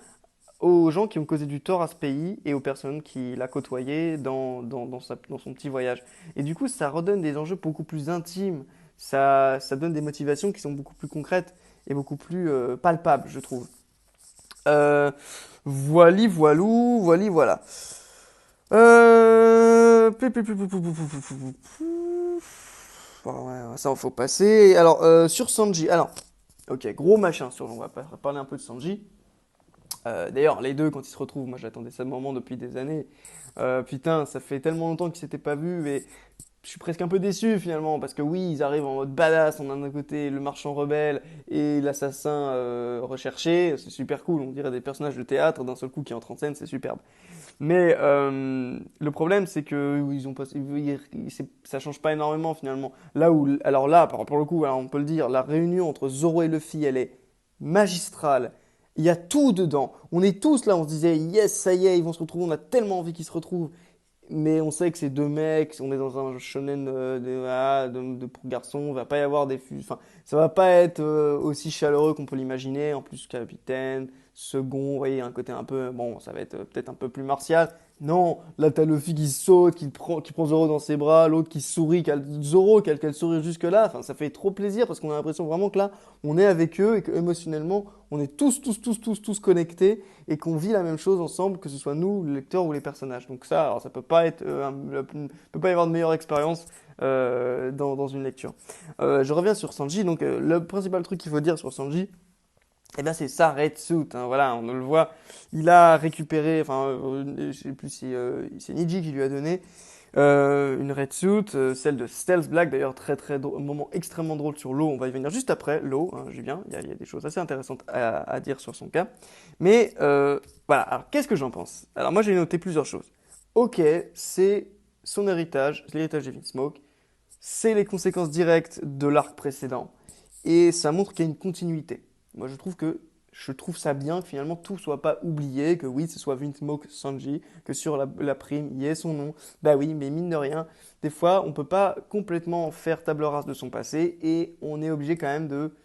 aux gens qui ont causé du tort à ce pays et aux personnes qu'il a côtoyées dans son petit voyage. Et du coup, ça redonne des enjeux beaucoup plus intimes, ça donne des motivations qui sont beaucoup plus concrètes et beaucoup plus palpables, je trouve. Euh, Voili, voilou, voili, voilà. Bon, ouais, ça, il faut passer. Alors, sur Sanji. Alors, ok, gros machin. On va parler un peu de Sanji. D'ailleurs, les deux, quand ils se retrouvent, moi j'attendais ce moment depuis des années. Putain, ça fait tellement longtemps qu'ils s'étaient pas vus, mais je suis presque un peu déçu finalement, parce que oui, ils arrivent en mode badass. On a d'un côté le marchand rebelle et l'assassin recherché, c'est super cool. On dirait des personnages de théâtre d'un seul coup qui entrent en scène, c'est superbe. Mais le problème, c'est que ils ont pas, ça change pas énormément finalement. Alors là, pour le coup, alors on peut le dire, la réunion entre Zoro et Luffy, elle est magistrale. Il y a tout dedans. On est tous là, on se disait, yes, ça y est, ils vont se retrouver. On a tellement envie qu'ils se retrouvent. Mais on sait que c'est deux mecs, on est dans un shonen pour garçons, il va pas y avoir enfin, ça va pas être aussi chaleureux qu'on peut l'imaginer. En plus, capitaine, second, vous voyez, un côté un peu, bon, ça va être peut-être un peu plus martial. Non, là t'as Luffy qui saute, qui prend Zoro dans ses bras, l'autre qui sourit, Zoro qui a le sourire jusque-là. Enfin, ça fait trop plaisir parce qu'on a l'impression vraiment que là, on est avec eux et que émotionnellement, on est tous connectés et qu'on vit la même chose ensemble, que ce soit nous, le lecteur ou les personnages. Donc ça, alors ça peut pas être, peut pas y avoir de meilleure expérience dans une lecture. Je reviens sur Sanji. Donc le principal truc qu'il faut dire sur Sanji, eh ben, c'est sa red suit, hein, voilà, on le voit. Il a récupéré, enfin, je sais plus si c'est Niji qui lui a donné une red suit, celle de Stealth Black, d'ailleurs très drôle, un moment extrêmement drôle sur l'eau. On va y venir juste après l'eau, hein, Julien. Il y a des choses assez intéressantes à dire sur son cas. Mais voilà, alors qu'est-ce que j'en pense? Alors moi j'ai noté plusieurs choses. Ok, c'est son héritage, c'est l'héritage de Smoke, c'est les conséquences directes de l'arc précédent, et ça montre qu'il y a une continuité. Moi, je trouve ça bien que finalement tout soit pas oublié, que oui, ce soit Smoke Sanji, que sur la prime, il y ait son nom. Bah oui, mais mine de rien, des fois, on peut pas complètement faire table rase de son passé, et on est obligé quand même de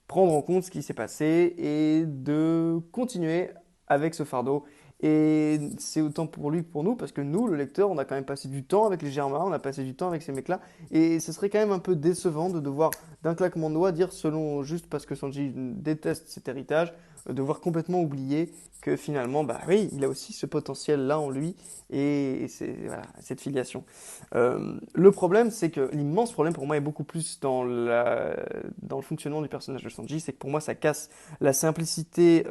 prendre en compte ce qui s'est passé et de continuer avec ce fardeau. Et c'est autant pour lui que pour nous, parce que nous, le lecteur, on a quand même passé du temps avec les Germains, on a passé du temps avec ces mecs-là, et ce serait quand même un peu décevant de devoir, d'un claquement de doigts, dire, selon juste parce que Sanji déteste cet héritage, devoir complètement oublier que finalement, bah oui, il a aussi ce potentiel-là en lui, et c'est voilà, cette filiation. Le problème, c'est que l'immense problème pour moi est beaucoup plus dans le fonctionnement du personnage de Sanji, c'est que pour moi ça casse la simplicité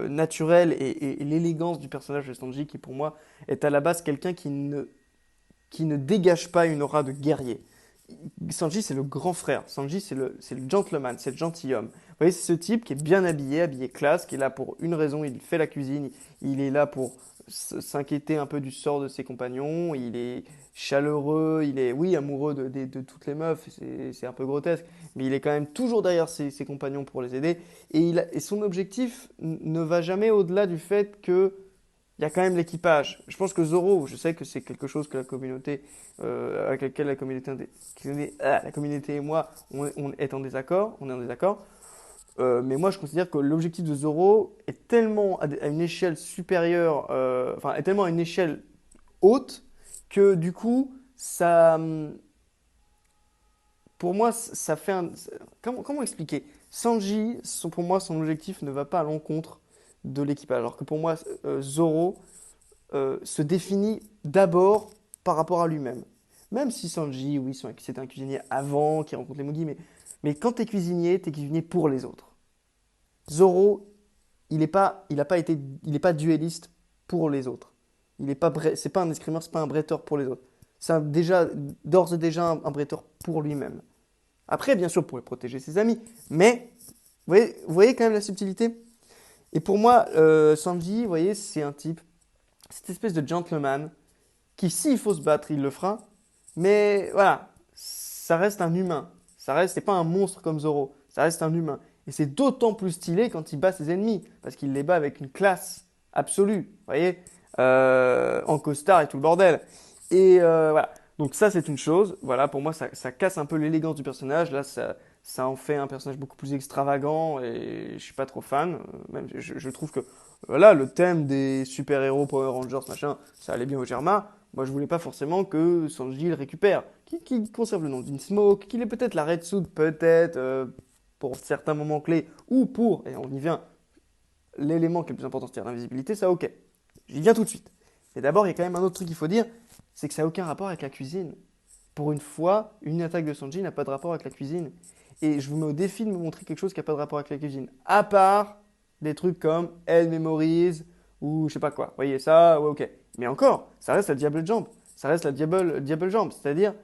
naturelle et l'élégance du personnage de Sanji, qui pour moi est à la base quelqu'un qui ne dégage pas une aura de guerrier. Sanji, c'est le grand frère. Sanji, c'est le gentleman, c'est le gentilhomme. Vous voyez, c'est ce type qui est bien habillé classe, qui est là pour une raison, il fait la cuisine, il est là pour s'inquiéter un peu du sort de ses compagnons, il est chaleureux, il est, oui, amoureux de toutes les meufs, c'est un peu grotesque, mais il est quand même toujours derrière ses compagnons pour les aider, et son objectif ne va jamais au-delà du fait que il y a quand même l'équipage. Je pense que Zoro, je sais que c'est quelque chose que la communauté, avec laquelle la communauté et moi, on est en désaccord, on est en désaccord. Mais moi, je considère que l'objectif de Zoro est tellement à une échelle supérieure, enfin, est tellement à une échelle haute que du coup, pour moi, ça fait un. Comment expliquer? Sanji, pour moi, son objectif ne va pas à l'encontre de l'équipage. Alors que pour moi, Zoro se définit d'abord par rapport à lui-même. Même si Sanji, oui, c'est un cuisinier avant qui rencontre les Mugi, mais quand t'es cuisinier pour les autres. Zoro, il a pas été, il est pas duelliste pour les autres. Il est pas, c'est pas un escrimeur, c'est pas un bretteur pour les autres. Déjà, d'ores et déjà un bretteur pour lui-même. Après, bien sûr, pour protéger ses amis, mais vous voyez quand même la subtilité. Et pour moi, Sanji, vous voyez, c'est un type, cette espèce de gentleman qui, s'il faut se battre, il le fera. Mais voilà, ça reste un humain. C'est pas un monstre comme Zoro. Ça reste un humain. Et c'est d'autant plus stylé quand il bat ses ennemis, parce qu'il les bat avec une classe absolue. Vous voyez, en costard et tout le bordel. Et voilà. Donc ça, c'est une chose. Voilà, pour moi, ça casse un peu l'élégance du personnage. Là, ça en fait un personnage beaucoup plus extravagant et je suis pas trop fan. Même, je trouve que voilà, le thème des super-héros, Power Rangers, machin, ça allait bien au Germa. Moi, je voulais pas forcément que Sanji le récupère, qu'il conserve le nom d'une Smoke, qu'il ait peut-être la Red Suit, peut-être, pour certains moments clés, ou pour, et on y vient, l'élément qui est le plus important, c'est-à-dire l'invisibilité, ça ok. J'y viens tout de suite. Et d'abord, il y a quand même un autre truc qu'il faut dire, c'est que ça n'a aucun rapport avec la cuisine. Pour une fois, une attaque de Sanji n'a pas de rapport avec la cuisine. Et je vous mets au défi de me montrer quelque chose qui n'a pas de rapport avec la cuisine. À part des trucs comme Elle mémorise ou je sais pas quoi. Vous voyez ça, ouais, ok. Mais encore, ça reste la Diable Jambe. Ça reste la Diable Jambe. C'est-à-dire,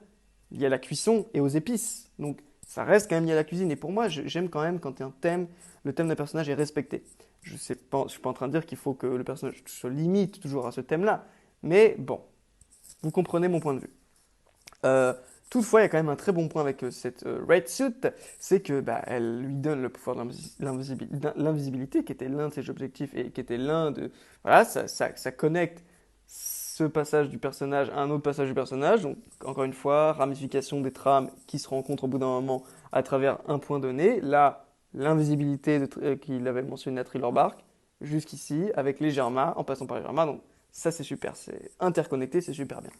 il y a la cuisson et aux épices. Donc, ça reste quand même lié à la cuisine. Et pour moi, j'aime quand même quand un thème, le thème d'un personnage est respecté. Je ne suis pas en train de dire qu'il faut que le personnage se limite toujours à ce thème-là. Mais bon, vous comprenez mon point de vue. Euh, Toutefois, il y a quand même un très bon point avec cette Red Suit, c'est que bah, elle lui donne le pouvoir de l'invisibilité, qui était l'un de ses objectifs et qui était l'un de... Voilà, ça connecte ce passage du personnage à un autre passage du personnage. Donc, encore une fois, ramification des trames qui se rencontrent au bout d'un moment à travers un point donné. Là, l'invisibilité qu'il avait mentionné à Thriller Bark, jusqu'ici, avec les Germas, en passant par les Germas. Donc, ça, c'est super, c'est interconnecté, c'est super bien.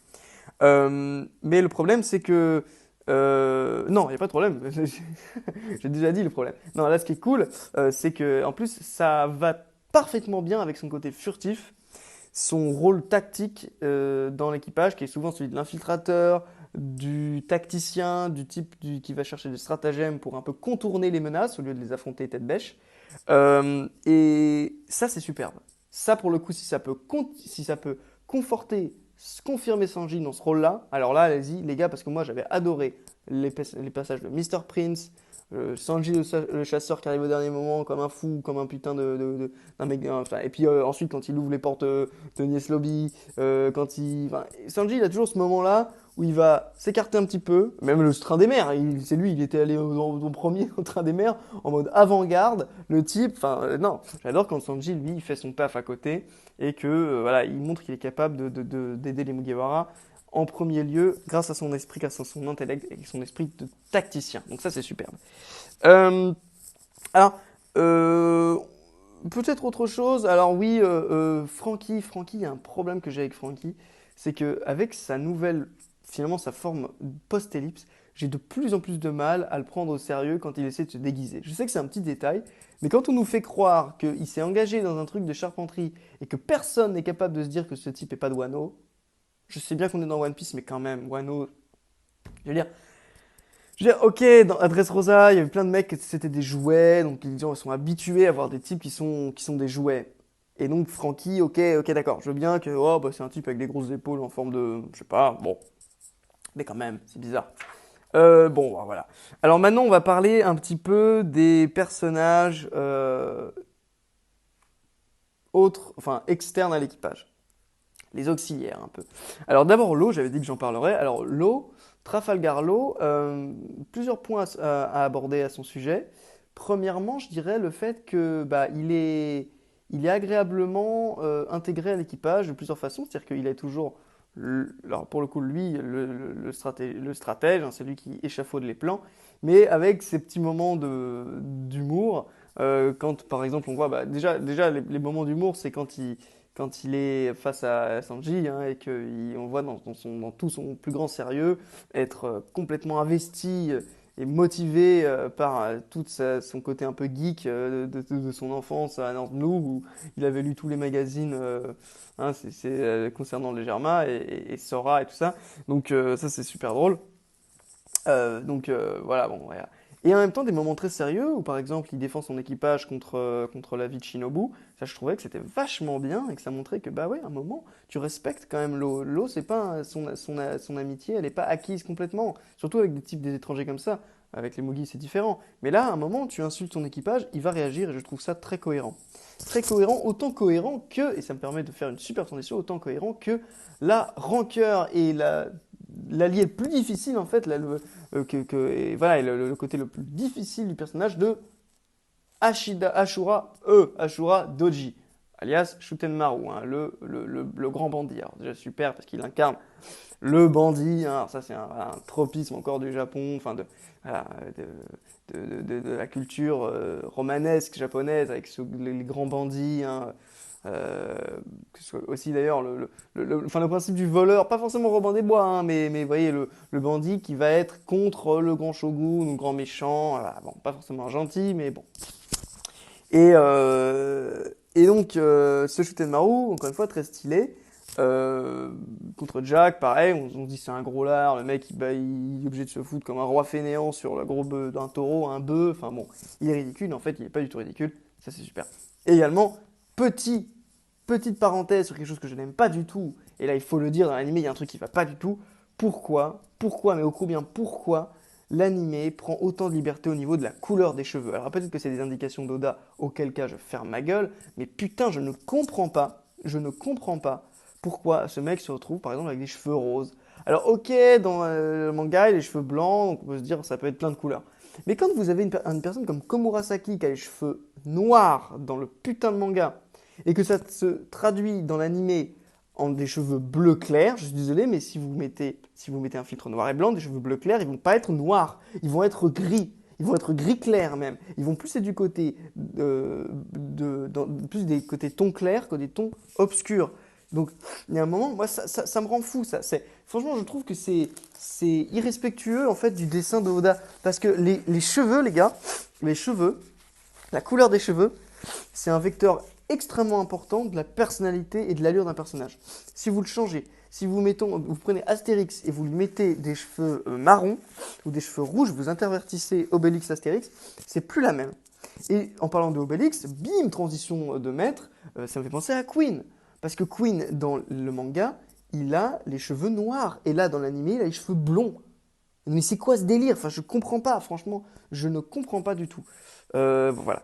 Mais le problème, c'est que... non, il n'y a pas de problème. J'ai déjà dit le problème. Non, là, ce qui est cool, c'est que en plus, ça va parfaitement bien avec son côté furtif, son rôle tactique dans l'équipage, qui est souvent celui de l'infiltrateur, du tacticien, qui va chercher des stratagèmes pour un peu contourner les menaces au lieu de les affronter tête bêche. Et ça, c'est superbe. Ça, pour le coup, si ça peut conforter, confirmer Sanji dans ce rôle-là, alors là, allez-y, les gars, parce que moi, j'avais adoré les passages de Mr. Prince, Sanji le chasseur qui arrive au dernier moment comme un fou, comme un putain d'un mec. Enfin, et puis ensuite, quand il ouvre les portes de Nies Lobby, enfin, Sanji, il a toujours ce moment-là où il va s'écarter un petit peu, même le train des mers, c'est lui, il était allé au premier au train des mers en mode avant-garde, le type, enfin non, j'adore quand Sanji, lui, il fait son taf à côté et que voilà, il montre qu'il est capable d'aider les Mugiwara en premier lieu grâce à son esprit, grâce à son intellect et son esprit de tacticien. Donc ça, c'est superbe. Euh, alors, euh, peut-être autre chose. Alors oui, Frankie, il y a un problème que j'ai avec Frankie, c'est que avec sa nouvelle, finalement sa forme post-ellipse, j'ai de plus en plus de mal à le prendre au sérieux quand il essaie de se déguiser. Je sais que c'est un petit détail, mais quand on nous fait croire qu'il s'est engagé dans un truc de charpenterie et que personne n'est capable de se dire que ce type est pas de Wano, je sais bien qu'on est dans One Piece, mais quand même, Wano, je veux dire, ok, dans Adresse Rosa, il y avait plein de mecs qui c'était des jouets, donc les gens sont habitués à voir des types qui sont des jouets. Et donc Frankie, ok, d'accord, je veux bien que oh, bah, c'est un type avec des grosses épaules en forme de, je sais pas, bon, mais quand même, c'est bizarre. Bon, bah, voilà. Alors maintenant, on va parler un petit peu des personnages autres, enfin externes à l'équipage. Les auxiliaires un peu. Alors d'abord l'eau, j'avais dit que j'en parlerais. Alors l'eau, Trafalgar Law, plusieurs points à aborder à son sujet. Premièrement, je dirais le fait que bah, il est agréablement intégré à l'équipage de plusieurs façons. C'est-à-dire qu'il est toujours, alors pour le coup, lui, le stratège, hein, c'est lui qui échafaude les plans, mais avec ces petits moments d'humour. Quand, par exemple, on voit, bah, déjà les moments d'humour, c'est quand il est face à Sanji hein, et qu'on voit dans tout son plus grand sérieux être complètement investi et motivé par son côté un peu geek de son enfance à North Blue où il avait lu tous les magazines hein, concernant les Germains et Sora et tout ça. Donc ça c'est super drôle. Voilà, bon, voilà. Et en même temps, des moments très sérieux où, par exemple, il défend son équipage contre la vie de Shinobu. Ça, je trouvais que c'était vachement bien et que ça montrait que, bah ouais, à un moment, tu respectes quand même l'eau. L'eau, c'est pas son amitié, elle n'est pas acquise complètement. Surtout avec des étrangers comme ça. Avec les Mugi, c'est différent. Mais là, à un moment, tu insultes ton équipage, il va réagir et je trouve ça très cohérent. Très cohérent, autant cohérent que, et ça me permet de faire une super transition, autant cohérent que la rancœur et l'allié le plus difficile en fait, et voilà, et le côté le plus difficile du personnage de Ashura Doji, alias Shutenmaru, hein, le grand bandit. Alors déjà super parce qu'il incarne le bandit, hein, alors ça c'est un tropisme encore du Japon, enfin voilà, de la culture romanesque japonaise avec les grands bandits, hein, que ce soit aussi d'ailleurs enfin, le principe du voleur, pas forcément Robin des Bois, hein, mais vous voyez le bandit qui va être contre le grand shogun, le grand méchant, voilà, bon, pas forcément gentil, mais bon. Et donc ce Shutenmaru, encore une fois très stylé, contre Jack, pareil, on se dit c'est un gros lard, le mec il est obligé de se foutre comme un roi fainéant sur le gros bœuf d'un taureau, un bœuf, enfin bon, il est ridicule, en fait il est pas du tout ridicule, ça c'est super. Et également, petite parenthèse sur quelque chose que je n'aime pas du tout, et là il faut le dire, dans l'anime il y a un truc qui va pas du tout, pourquoi, mais au combien pourquoi l'anime prend autant de liberté au niveau de la couleur des cheveux. Alors peut-être que c'est des indications d'Oda, auquel cas je ferme ma gueule, mais putain je ne comprends pas pourquoi ce mec se retrouve par exemple avec des cheveux roses. Alors ok, dans le manga, il a les cheveux blancs, donc on peut se dire ça peut être plein de couleurs. Mais quand vous avez une personne comme Komurasaki qui a les cheveux noirs dans le putain de manga, et que ça se traduit dans l'animé en des cheveux bleu clair, je suis désolé, mais si vous mettez un filtre noir et blanc, des cheveux bleu clair, ils vont pas être noirs, ils vont être gris. Ils vont être gris clair même. Ils vont plus être du côté plus des côtés tons clairs que des tons obscurs. Donc, il y a un moment, moi, ça me rend fou. Franchement, je trouve que c'est irrespectueux en fait du dessin de Oda, parce que les cheveux, les gars, les cheveux, la couleur des cheveux, c'est un vecteur extrêmement important de la personnalité et de l'allure d'un personnage. Si vous le changez, si vous prenez Astérix et vous lui mettez des cheveux marrons ou des cheveux rouges, vous intervertissez Obélix Astérix, c'est plus la même. Et en parlant de Obélix, bim, transition de maître, ça me fait penser à Queen. Parce que Queen, dans le manga, il a les cheveux noirs. Et là, dans l'animé, il a les cheveux blonds. Mais c'est quoi ce délire? Enfin, je comprends pas, franchement, je ne comprends pas du tout. Voilà.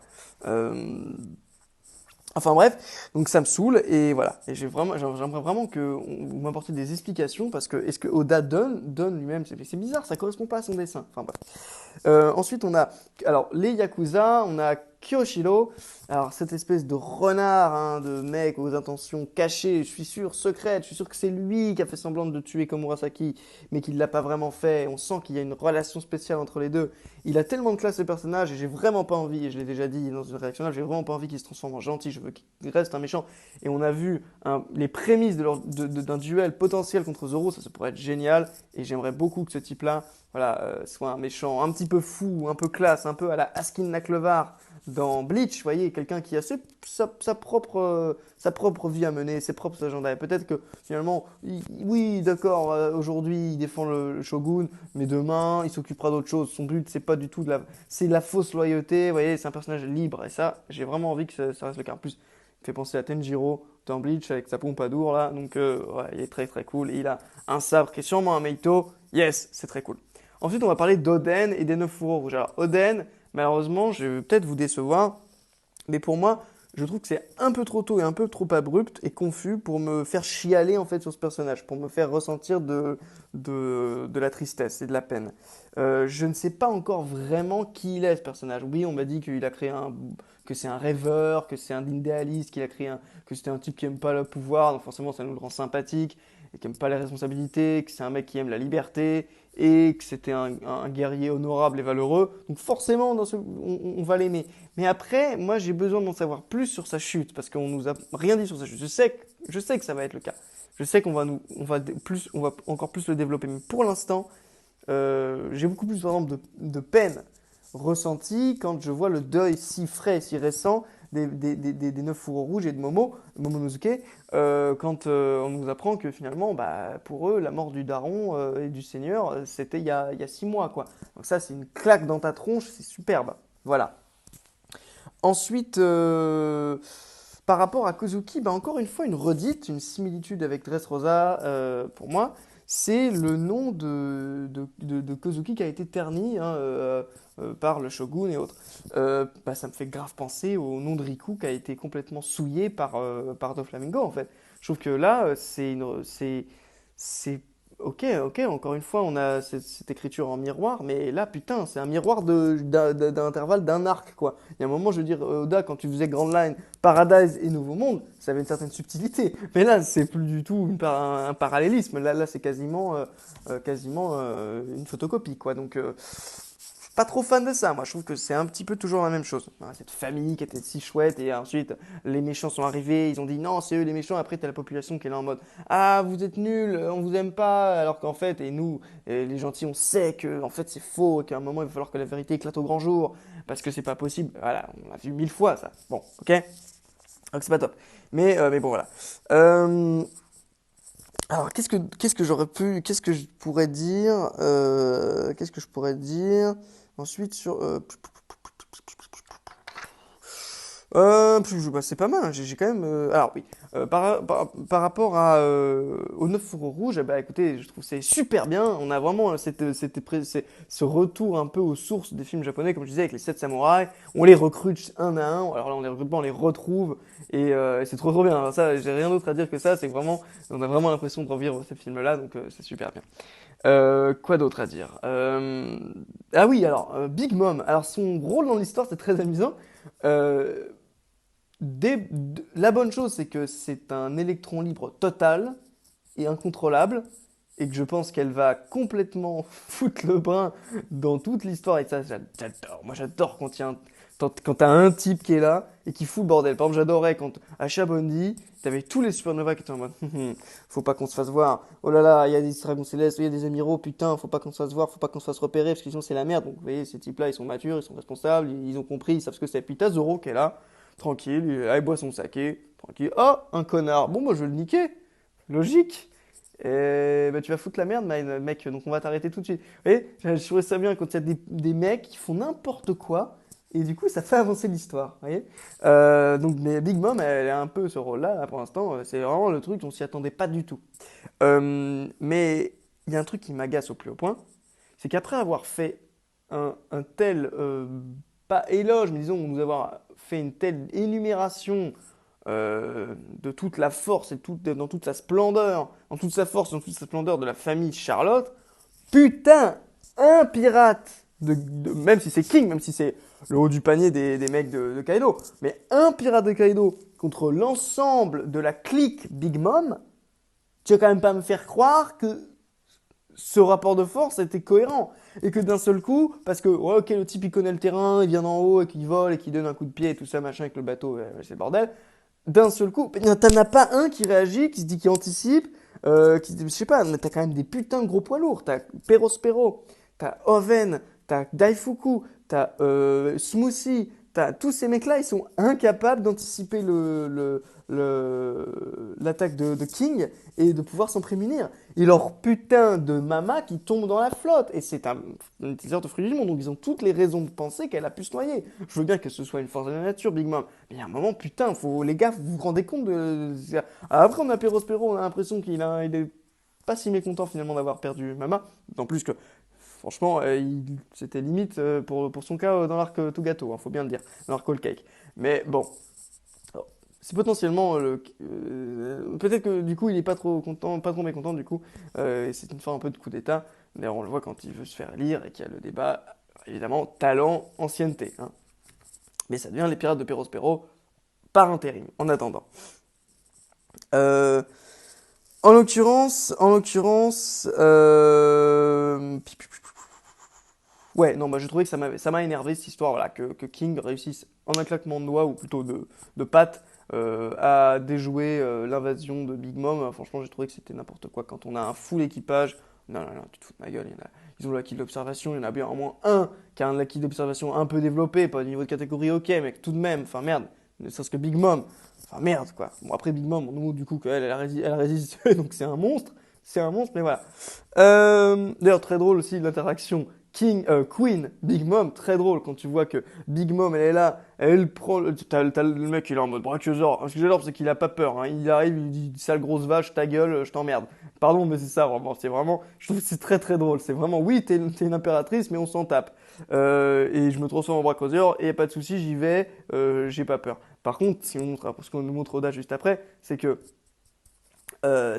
Enfin bref, donc ça me saoule et voilà. Et j'aimerais vraiment que vous m'apportiez des explications parce que est-ce que Oda donne lui-même, c'est bizarre, ça correspond pas à son dessin. Enfin bref. Ensuite on a, alors les Yakuza, on a Kyoshiro, alors cette espèce de renard, hein, de mec aux intentions cachées, je suis sûr, secrètes, je suis sûr que c'est lui qui a fait semblant de tuer Komurasaki, mais qu'il ne l'a pas vraiment fait. On sent qu'il y a une relation spéciale entre les deux. Il a tellement de classe ce personnage et j'ai vraiment pas envie, et je l'ai déjà dit dans une réaction là, j'ai vraiment pas envie qu'il se transforme en gentil, je veux qu'il reste un méchant. Et on a vu les prémices d'un duel potentiel contre Zoro, ça pourrait être génial, et j'aimerais beaucoup que ce type-là, voilà, soit un méchant un petit peu fou, un peu classe, un peu à la Askin Naklevar dans Bleach, vous voyez, quelqu'un qui a sa propre vie à mener, ses propres agendas. Et peut-être que finalement, oui, d'accord, aujourd'hui il défend le shogun, mais demain il s'occupera d'autre chose. Son but, c'est pas du tout c'est la fausse loyauté, vous voyez, c'est un personnage libre. Et ça, j'ai vraiment envie que ça reste le cas. En plus, il fait penser à Tenjiro dans Bleach avec sa pompadour là, donc ouais, il est très très cool. Et il a un sabre qui est sûrement un Meito, yes, c'est très cool. Ensuite, on va parler d'Oden et des 9 fourreaux rouges. Alors, Oden, malheureusement, je vais peut-être vous décevoir, mais pour moi, Je trouve que c'est un peu trop tôt et un peu trop abrupt et confus pour me faire chialer en fait sur ce personnage, pour me faire ressentir de la tristesse et de la peine. Je ne sais pas encore vraiment qui il est ce personnage. Oui, on m'a dit qu'il a créé que c'est un rêveur, que c'est un idéaliste, que c'était un type qui aime pas le pouvoir, donc forcément ça nous le rend sympathique, et qui aime pas les responsabilités, que c'est un mec qui aime la liberté, et que c'était un guerrier honorable et valeureux. Donc forcément, on va l'aimer. Mais après, moi, j'ai besoin d'en savoir plus sur sa chute, parce qu'on nous a rien dit sur sa chute. Je sais que ça va être le cas. Je sais on va encore plus le développer. Mais pour l'instant, j'ai beaucoup plus, par exemple, de peine ressentie quand je vois le deuil si frais, si récent des neuf fourreaux rouges et de Momonosuke, quand on nous apprend que finalement, bah, pour eux, la mort du daron et du seigneur, c'était il y a 6 mois, quoi. Donc ça, c'est une claque dans ta tronche, c'est superbe. Voilà. Ensuite, par rapport à Kozuki, bah encore une fois, une redite, une similitude avec Dressrosa pour moi, c'est le nom de Kozuki qui a été terni hein, par le shogun et autres. Bah, ça me fait grave penser au nom de Riku qui a été complètement souillé par Doflamingo en fait. Je trouve que là, c'est ok, encore une fois, on a cette écriture en miroir, mais là, putain, c'est un miroir d'un intervalle d'un arc, quoi. Il y a un moment, je veux dire, Oda, quand tu faisais Grand Line, Paradise et Nouveau Monde, ça avait une certaine subtilité. Mais là, c'est plus du tout un parallélisme. Là c'est quasiment une photocopie, quoi. Donc, je suis pas trop fan de ça. Moi, je trouve que c'est un petit peu toujours la même chose. Voilà, cette famille qui était si chouette, et ensuite, les méchants sont arrivés, ils ont dit non, c'est eux les méchants. Après, t'as la population qui est là en mode ah, vous êtes nuls, on vous aime pas. Alors qu'en fait, et nous, et les gentils, on sait que en fait c'est faux, et qu'à un moment, il va falloir que la vérité éclate au grand jour, parce que c'est pas possible. Voilà, on l'a vu 1000 fois ça. Bon, ok? Donc c'est pas top. Mais bon, voilà. Euh, alors, qu'est-ce que je pourrais dire qu'est-ce que je pourrais dire ensuite sur bah, c'est pas mal, hein, j'ai quand même. Alors oui, par rapport aux 9 fourreaux rouges, eh ben, écoutez, je trouve que c'est super bien. On a vraiment ce retour un peu aux sources des films japonais, comme je disais, avec les 7 samouraïs. On les recrute un à un. Alors là, on les recrute pas, on les retrouve. Et c'est trop trop bien. Alors ça, j'ai rien d'autre à dire que ça. C'est vraiment, on a vraiment l'impression de revivre ces films-là, donc c'est super bien. Quoi d'autre à dire Ah oui, alors, Big Mom. Alors, son rôle dans l'histoire, c'est très amusant. Euh, la bonne chose, c'est que c'est un électron libre total et incontrôlable, et que je pense qu'elle va complètement foutre le brin dans toute l'histoire, et ça, j'adore. Moi, j'adore quand t'as un type qui est là et qui fout le bordel. Par exemple, j'adorais quand à Chabondi, t'avais tous les supernovas qui étaient en mode faut pas qu'on se fasse voir. Oh là là, il y a des dragons célestes, il y a des amiraux, putain, faut pas qu'on se fasse voir, faut pas qu'on se fasse repérer, parce que sinon c'est la merde. Donc, vous voyez, ces types-là, ils sont matures, ils sont responsables, ils ont compris, ils savent ce que c'est. Puis t'as Zoro qui est là, tranquille, il boit son saké, tranquille. Oh, un connard. Bon, moi, je vais le niquer. Logique. Et bah, tu vas foutre la merde, mec, donc on va t'arrêter tout de suite. Vous voyez, je trouvais ça bien quand il y a des mecs qui font n'importe quoi, et du coup, ça fait avancer l'histoire. Vous voyez. Donc, mais Big Mom, elle a un peu ce rôle-là, là, pour l'instant, c'est vraiment le truc, on s'y attendait pas du tout. Mais il y a un truc qui m'agace au plus haut point, c'est qu'après avoir fait un tel, pas éloge, mais disons, nous avoir fait une telle énumération de toute la force et dans toute sa splendeur, dans toute sa force, dans toute sa splendeur de la famille Charlotte, putain, un pirate, même si c'est King, même si c'est le haut du panier des mecs de Kaido, mais un pirate de Kaido contre l'ensemble de la clique Big Mom, tu vas quand même pas me faire croire que ce rapport de force était cohérent. Et que d'un seul coup, parce que, ouais, ok, le type il connaît le terrain, il vient d'en haut et qu'il vole et qu'il donne un coup de pied et tout ça, machin, avec le bateau, c'est le bordel. D'un seul coup, t'en as pas un qui réagit, qui se dit qu'il anticipe, je sais pas, mais t'as quand même des putains de gros poids lourds. T'as Perospero, t'as Oven, t'as Daifuku, t'as Smoothie, tous ces mecs-là, ils sont incapables d'anticiper l'attaque de King et de pouvoir s'en prémunir. Et leur putain de mama qui tombe dans la flotte. Et c'est un utilisateur de fruits du monde, donc ils ont toutes les raisons de penser qu'elle a pu se noyer. Je veux bien que ce soit une force de la nature, Big Mom. Mais il y a un moment, putain, les gars, vous vous rendez compte de. Après, on a Perospero, on a l'impression il est pas si mécontent finalement d'avoir perdu Mama. En plus que, franchement, c'était limite pour son cas dans l'arc tout gâteau, hein, faut bien le dire, dans l'arc Whole Cake. Mais bon, c'est potentiellement peut-être que du coup il est pas trop content, pas trop mécontent du coup, et c'est une forme un peu de coup d'État. D'ailleurs on le voit quand il veut se faire élire et qu'il y a le débat, évidemment talent, ancienneté, hein. Mais ça devient les pirates de Perros par intérim, en attendant. Euh, ouais, non, bah, je trouvais que ça m'a énervé cette histoire, voilà, que King réussisse en un claquement de doigts ou plutôt de pattes à déjouer l'invasion de Big Mom. Franchement, j'ai trouvé que c'était n'importe quoi. Quand on a un full équipage, non, non, non, tu te fous de ma gueule. Ils ont le acquis de l'observation, il y en a bien au moins un qui a un acquis d'observation un peu développé, pas au niveau de catégorie ok, mais tout de même, enfin merde, ne serait-ce que Big Mom. Enfin merde, quoi. Bon, après Big Mom, nous, du coup, elle a résisté, donc c'est un monstre, mais voilà. D'ailleurs, très drôle aussi l'interaction Queen, Big Mom, très drôle quand tu vois que Big Mom, elle est là, elle prend, t'as le mec, il est en mode brachiosaure. Ce que j'adore, c'est qu'il a pas peur, hein. Il arrive, il dit, sale grosse vache, ta gueule, je t'emmerde. Pardon, mais c'est ça, vraiment, je trouve que c'est très très drôle. C'est vraiment, oui, t'es une impératrice, mais on s'en tape. Et je me transforme en brachiosaure, et pas de souci, j'y vais, j'ai pas peur. Par contre, si on montre, ce qu'on nous montre Oda juste après, il en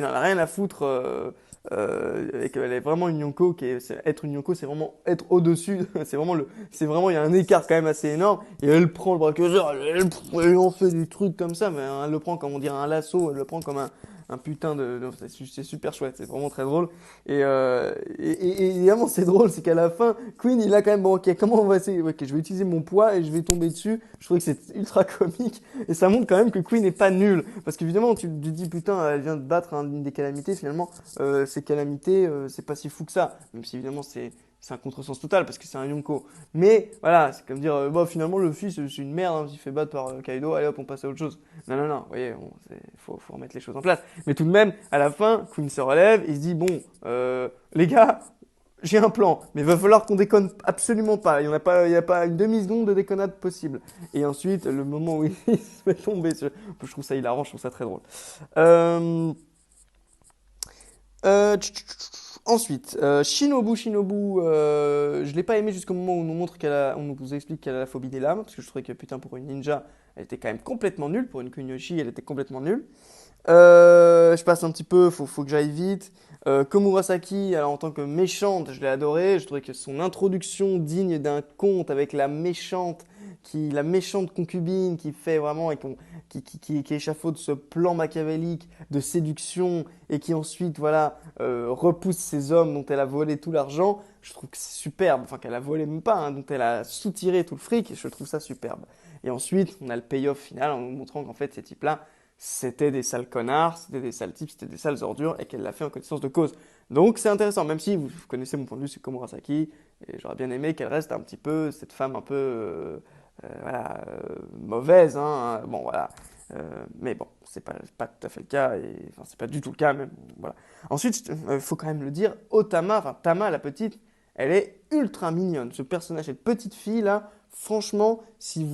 a rien à foutre et qu'elle est vraiment une Yonko être une Yonko c'est vraiment être au-dessus c'est vraiment il y a un écart quand même assez énorme et elle prend le braqueur elle en fait des trucs comme ça mais elle le prend comme on dirait un lasso elle le prend comme un putain c'est super chouette c'est vraiment très drôle et évidemment c'est drôle c'est qu'à la fin Queen il a quand même bon ok comment on va essayer ok je vais utiliser mon poids et je vais tomber dessus je trouvais que c'est ultra comique et ça montre quand même que Queen n'est pas nulle. Parce qu'évidemment, tu te dis, putain, elle vient de battre une des calamités. Finalement, ces calamités, c'est pas si fou que ça. Même si évidemment, c'est un contresens total parce que c'est un Yonko. Mais voilà, c'est comme dire, bon, finalement, le fils, c'est une merde, hein, il se fait battre par Kaido, allez hop, on passe à autre chose. Non, non, non, vous voyez, faut remettre les choses en place. Mais tout de même, à la fin, Queen se relève et se dit, bon, les gars, j'ai un plan, mais il va falloir qu'on déconne absolument pas. Il y a pas une demi-seconde de déconnade possible. Et ensuite, le moment où il se met tomber, je trouve ça hilarant, je trouve ça très drôle. Euh, Ensuite, Shinobu, je l'ai pas aimé jusqu'au moment où on nous montre on nous explique qu'elle a la phobie des lames, parce que je trouvais que putain pour une ninja, elle était quand même complètement nulle. Pour une Kunoichi, elle était complètement nulle. Je passe un petit peu, faut que j'aille vite. Komurasaki, alors en tant que méchante, je l'ai adorée. Je trouvais que son introduction digne d'un conte avec la méchante concubine qui fait vraiment et qui échafaude ce plan machiavélique de séduction et qui ensuite, voilà, repousse ces hommes dont elle a volé tout l'argent. Je trouve que c'est superbe. Enfin, qu'elle a volé même pas, hein, dont elle a soutiré tout le fric. Je trouve ça superbe. Et ensuite, on a le payoff final en nous montrant qu'en fait, ces types-là, c'était des sales connards, c'était des sales types, c'était des sales ordures et qu'elle l'a fait en connaissance de cause. Donc c'est intéressant, même si vous connaissez mon point de vue sur Komurasaki, et j'aurais bien aimé qu'elle reste un petit peu, cette femme un peu voilà, mauvaise, hein, bon voilà. Mais bon, c'est pas tout à fait le cas, et enfin c'est pas du tout le cas même. Voilà. Ensuite, il faut quand même le dire, Otama, enfin Tama la petite, elle est ultra mignonne. Ce personnage, cette petite fille là, franchement, si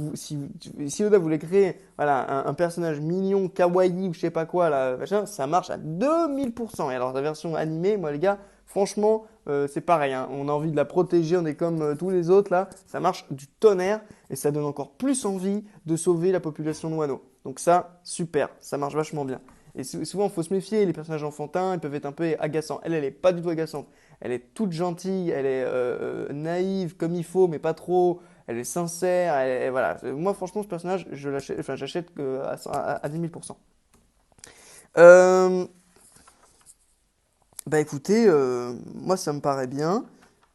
Oda voulait créer voilà, un personnage mignon, kawaii ou je sais pas quoi, là, machin, ça marche à 2000%. Et alors, la version animée, moi, les gars, franchement, c'est pareil, hein. On a envie de la protéger, on est comme tous les autres, là. Ça marche du tonnerre et ça donne encore plus envie de sauver la population de Wano. Donc, ça, super, ça marche vachement bien. Et souvent, il faut se méfier, les personnages enfantins, ils peuvent être un peu agaçants. Elle est pas du tout agaçante. Elle est toute gentille, elle est naïve comme il faut, mais pas trop elle est sincère, voilà. Moi, franchement, ce personnage, j'achète à 10 000%. Euh, Bah écoutez, moi, ça me paraît bien.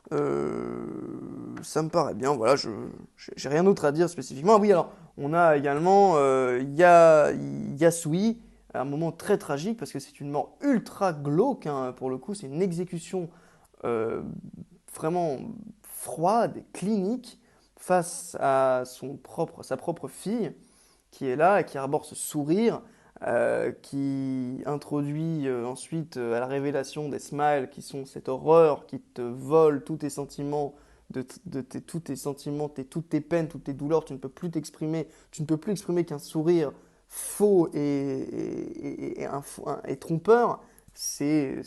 Ça me paraît bien, voilà, j'ai rien d'autre à dire spécifiquement. Ah oui, alors, on a également Yasui, un moment très tragique parce que c'est une mort ultra glauque, hein, pour le coup, c'est une exécution euh, vraiment froide et clinique face à sa propre fille qui est là et qui arbore ce sourire qui introduit ensuite à la révélation des smiles qui sont cette horreur qui te vole tous tes sentiments, tous tes sentiments, toutes tes peines, toutes tes douleurs, tu ne peux plus t'exprimer, tu ne peux plus exprimer qu'un sourire faux et trompeur, c'est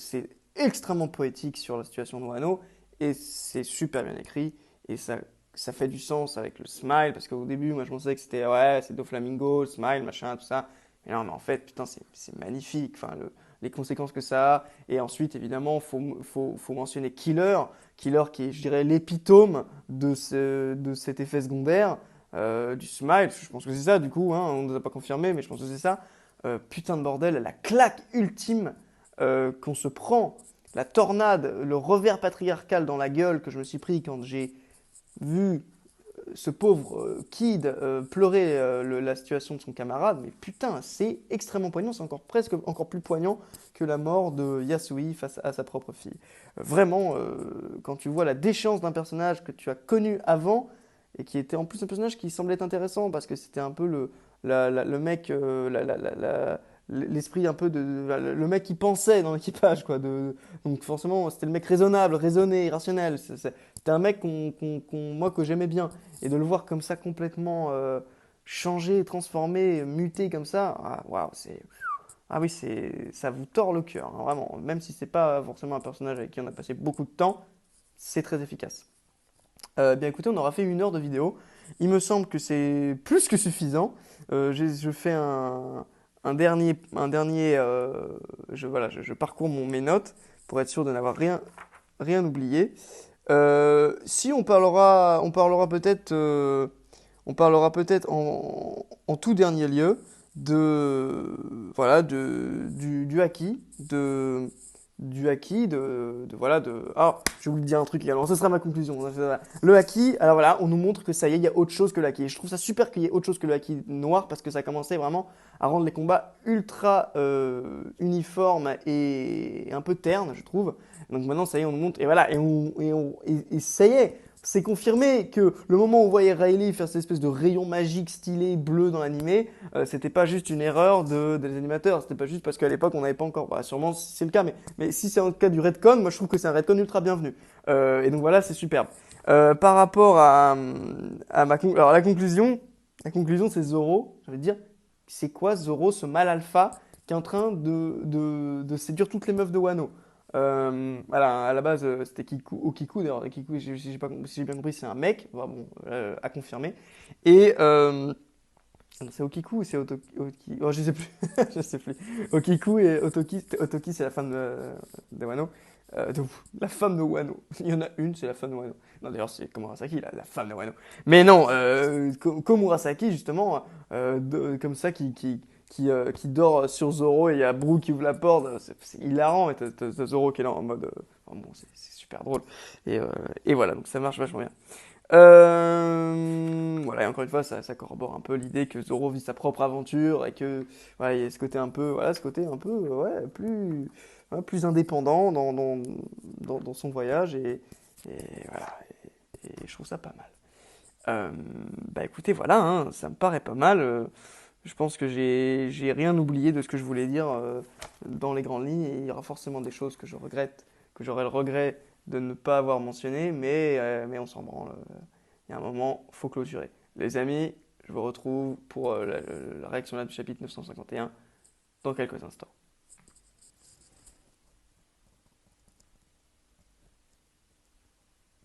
extrêmement poétique sur la situation de Wano et c'est super bien écrit et ça ça fait du sens avec le smile, parce qu'au début, moi je pensais que c'était, ouais, c'est Doflamingo, le smile, machin, tout ça. Mais non, mais en fait, putain, c'est magnifique, enfin, les conséquences que ça a. Et ensuite, évidemment, faut mentionner Killer, Killer qui est, je dirais, l'épitome de cet effet secondaire du smile. Je pense que c'est ça, du coup, hein, on ne nous a pas confirmé, mais je pense que c'est ça. Putain de bordel, la claque ultime qu'on se prend, la tornade, le revers patriarcal dans la gueule que je me suis pris quand j'ai vu ce pauvre Kid pleurer la situation de son camarade, mais putain, c'est extrêmement poignant, c'est encore presque encore plus poignant que la mort de Yasui face à sa propre fille. Vraiment, quand tu vois la déchéance d'un personnage que tu as connu avant, et qui était en plus un personnage qui semblait être intéressant, parce que c'était un peu le mec, l'esprit un peu le mec qui pensait dans l'équipage, quoi. Donc forcément, c'était le mec raisonnable, raisonné, irrationnel. C'était un mec moi, que j'aimais bien. Et de le voir comme ça complètement changé, transformé, muté comme ça, ah, waouh, ah oui, ça vous tord le cœur, hein, vraiment. Même si c'est pas forcément un personnage avec qui on a passé beaucoup de temps, c'est très efficace. Bien écoutez, on aura fait 1 heure de vidéo. Il me semble que c'est plus que suffisant. Je fais voilà, je parcours mes notes pour être sûr de n'avoir rien oublié. Si on parlera peut-être en tout dernier lieu voilà, du haki, voilà, ah, j'ai oublié de dire un truc également, ce sera ma conclusion. Le haki, alors voilà, on nous montre que ça y est, il y a autre chose que le haki. Et je trouve ça super qu'il y ait autre chose que le haki noir parce que ça commençait vraiment à rendre les combats ultra uniformes et un peu ternes, je trouve. Donc maintenant, ça y est, on nous montre, et voilà, et ça y est, c'est confirmé que le moment où on voyait Riley faire cette espèce de rayon magique stylé bleu dans l'animé, c'était pas juste une erreur des animateurs, c'était pas juste parce qu'à l'époque on n'avait pas encore, bah, sûrement si c'est le cas, mais si c'est le cas du retcon, moi je trouve que c'est un retcon ultra bienvenu. Et donc voilà, c'est superbe. Par rapport alors la conclusion c'est Zoro, j'ai envie de dire, c'est quoi Zoro, ce mâle alpha qui est en train de séduire toutes les meufs de Wano. Voilà, à la base, c'était Okiku, d'ailleurs, Okiku, si si j'ai bien compris, c'est un mec, bah, bon, à confirmer. Et non, c'est Okiku ou c'est Oh, je sais plus, je sais plus. Okiku et Otoki, c'est la femme de Wano. La femme de Wano. Il y en a une, c'est la femme de Wano. Non, d'ailleurs, c'est Komurasaki, la femme de Wano. Mais non, Komurasaki, justement, comme ça, qui dort sur Zoro et il y a Brooke qui ouvre la porte. C'est hilarant. Et t'as Zoro qui est là en mode. Oh, bon, c'est super drôle. Et voilà, donc ça marche vachement bien. Voilà, et encore une fois, ça corrobore un peu l'idée que Zoro vit sa propre aventure et que voilà, il y a ce côté un peu, voilà, ce côté un peu, ouais, plus indépendant dans son voyage et voilà, et je trouve ça pas mal. Euh, Bah écoutez, voilà, hein, ça me paraît pas mal. Je pense que j'ai rien oublié de ce que je voulais dire dans les grandes lignes et il y aura forcément des choses que je regrette, que j'aurai le regret de ne pas avoir mentionné, mais on s'en branle. Il y a un moment, faut clôturer. Les amis, je vous retrouve pour la réaction là du chapitre 951 dans quelques instants.